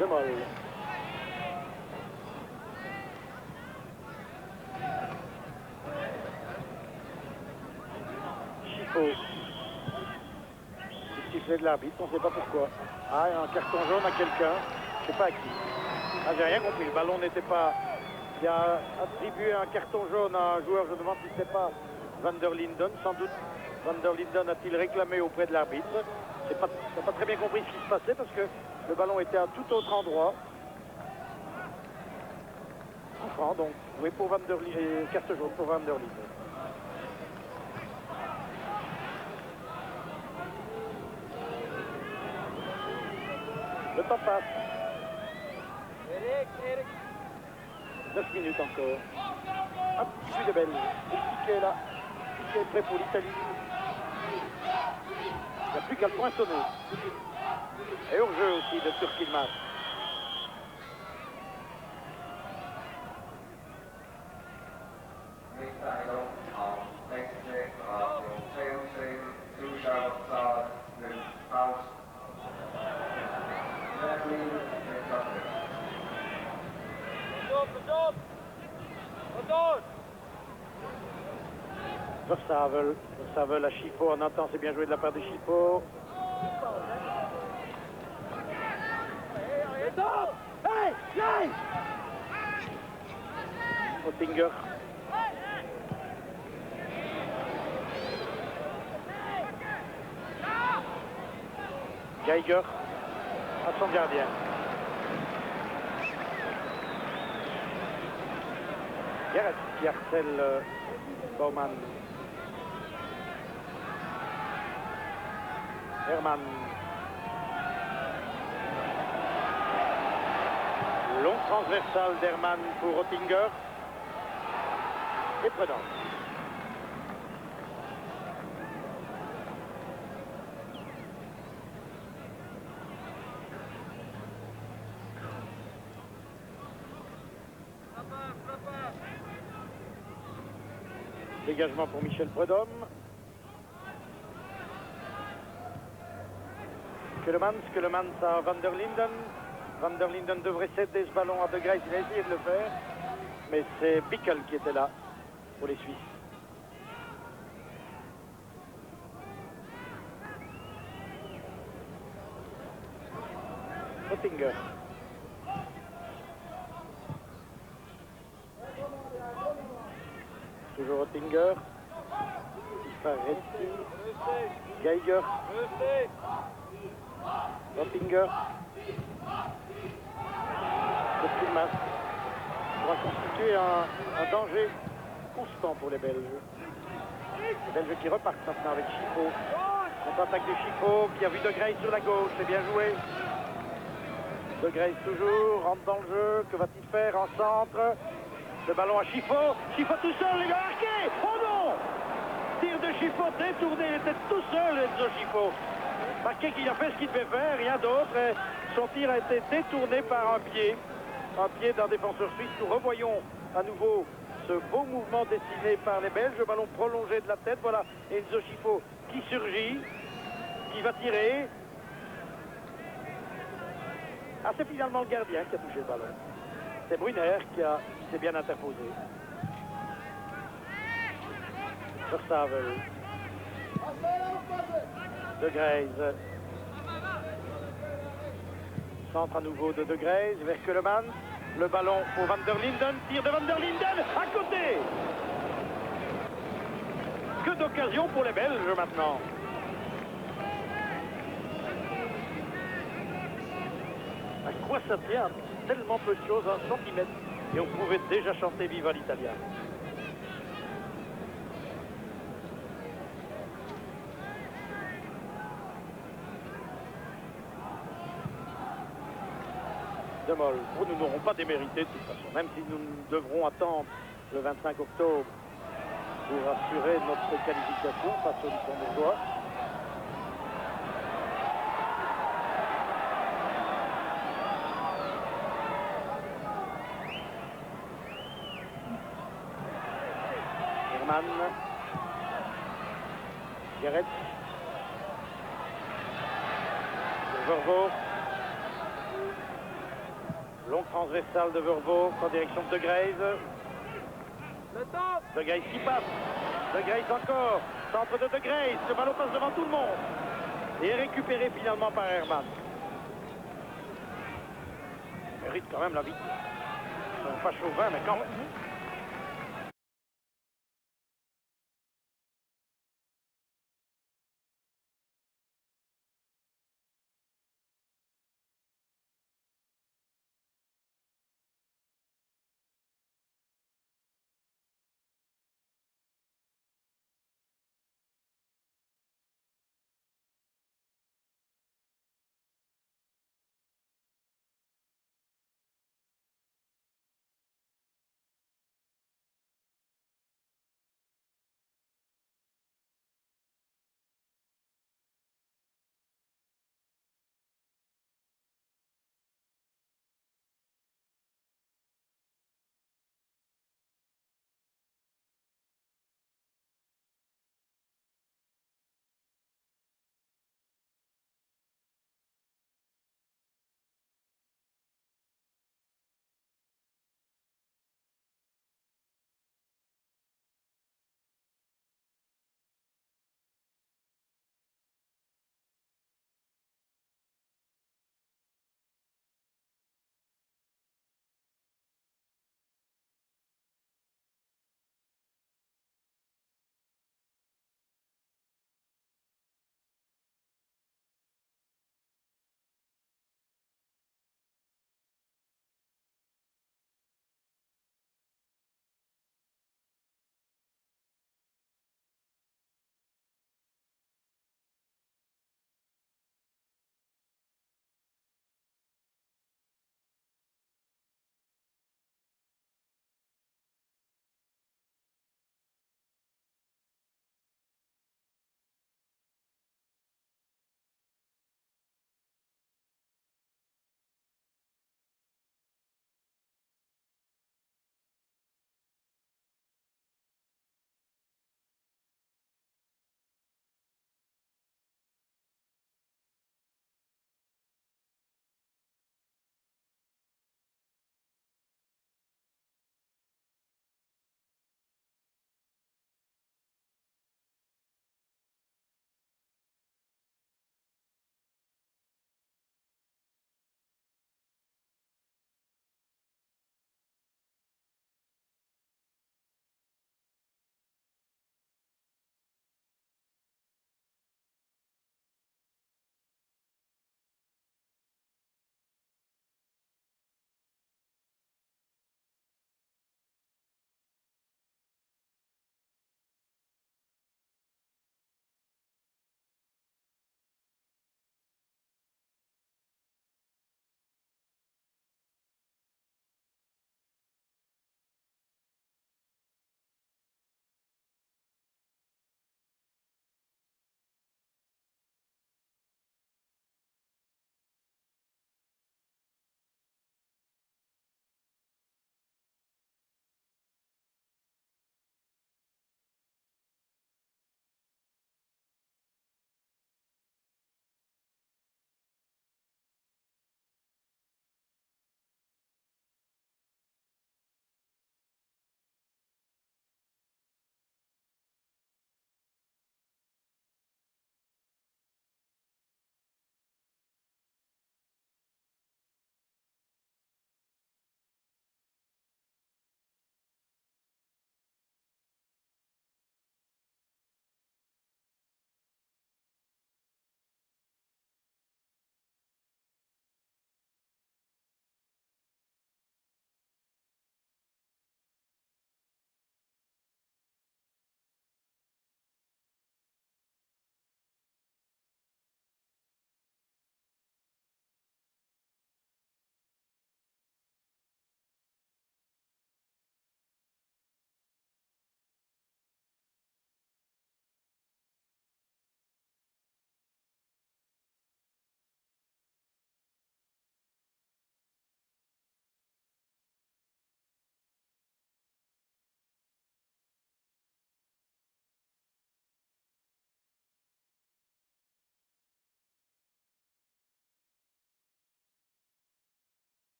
De Moll. Schifo. Le sifflet de l'arbitre, on ne sait pas pourquoi. Ah, un carton jaune à quelqu'un, je ne sais pas à qui. Ah, j'ai rien compris, le ballon n'était pas... Il a attribué un carton jaune à un joueur, je demande si c'est pas Van der Linden. Sans doute Van der Linden a-t-il réclamé auprès de l'arbitre. Je n'ai pas très bien compris ce qui se passait parce que le ballon était à tout autre endroit. Coup franc, donc, oui, pour Van der Linden, carte jaune pour Van der Linden. Le temps passe. 9 minutes encore. Un petit but de Belge. Le piquet là. Le piquet est prêt pour l'Italie. Il n'y a plus qu'à le poinçonner. Et hors-jeu aussi de Turquilmas. Versavel à Schifo, on entend, c'est bien joué de la part de Schifo. Oettinger. Geiger à son gardien. Gerrit qui harcèle Baumann. Hermann. Long transversal d'Hermann pour Oettinger. Et Prudence. Dégagement pour Michel Prudhomme. Keulemans à Van der Linden. Van der Linden devrait céder ce ballon à De Greyse, il a essayé de le faire. Mais c'est Bickel qui était là pour les Suisses. Ottinger. Toujours Ottinger. Faretti. Geiger. Ottinger. Koopmans va constituer un danger constant pour les Belges. Les Belges qui repartent maintenant avec Chifo. Contre-attaque de Chifo qui a vu De Grey sur la gauche. C'est bien joué. De Grey toujours, rentre dans le jeu. Que va-t-il faire en centre? Le ballon à Chifo. Chifo tout seul, il va marquer. Oh non! Tir de Chifo détourné. Il était tout seul, Enzo Chifo. Marqué qu'il a fait ce qu'il devait faire, rien d'autre. Son tir a été détourné par un pied d'un défenseur suisse. Nous revoyons à nouveau ce beau mouvement dessiné par les Belges. Le ballon prolongé de la tête. Voilà Enzo Chifo qui surgit, qui va tirer. Ah, c'est finalement le gardien qui a touché le ballon. C'est Brunner qui s'est bien interposé. Verstappen. De Grey. Centre à nouveau de Grey vers Keulemans. Le ballon pour Van der Linden. Tir de Van der Linden à côté. Que d'occasion pour les Belges maintenant. À quoi ça tient? Tellement peu de choses, un centimètre. Et on pouvait déjà chanter Viva l'Italia. De Mol. Nous n'aurons pas démérité de toute façon, même si nous devrons attendre le 25 octobre pour assurer notre qualification face aux Luxembourgeois. Herman. Garrett. Vervaux. Longue transversale de Vervaux en direction de Grey. De Grey qui passe. De Grey encore. Centre de Grey. Le ballon passe devant tout le monde. Et est récupéré finalement par Herman. Il mérite quand même la victoire. Ils ne sont pas chauvins, mais quand même.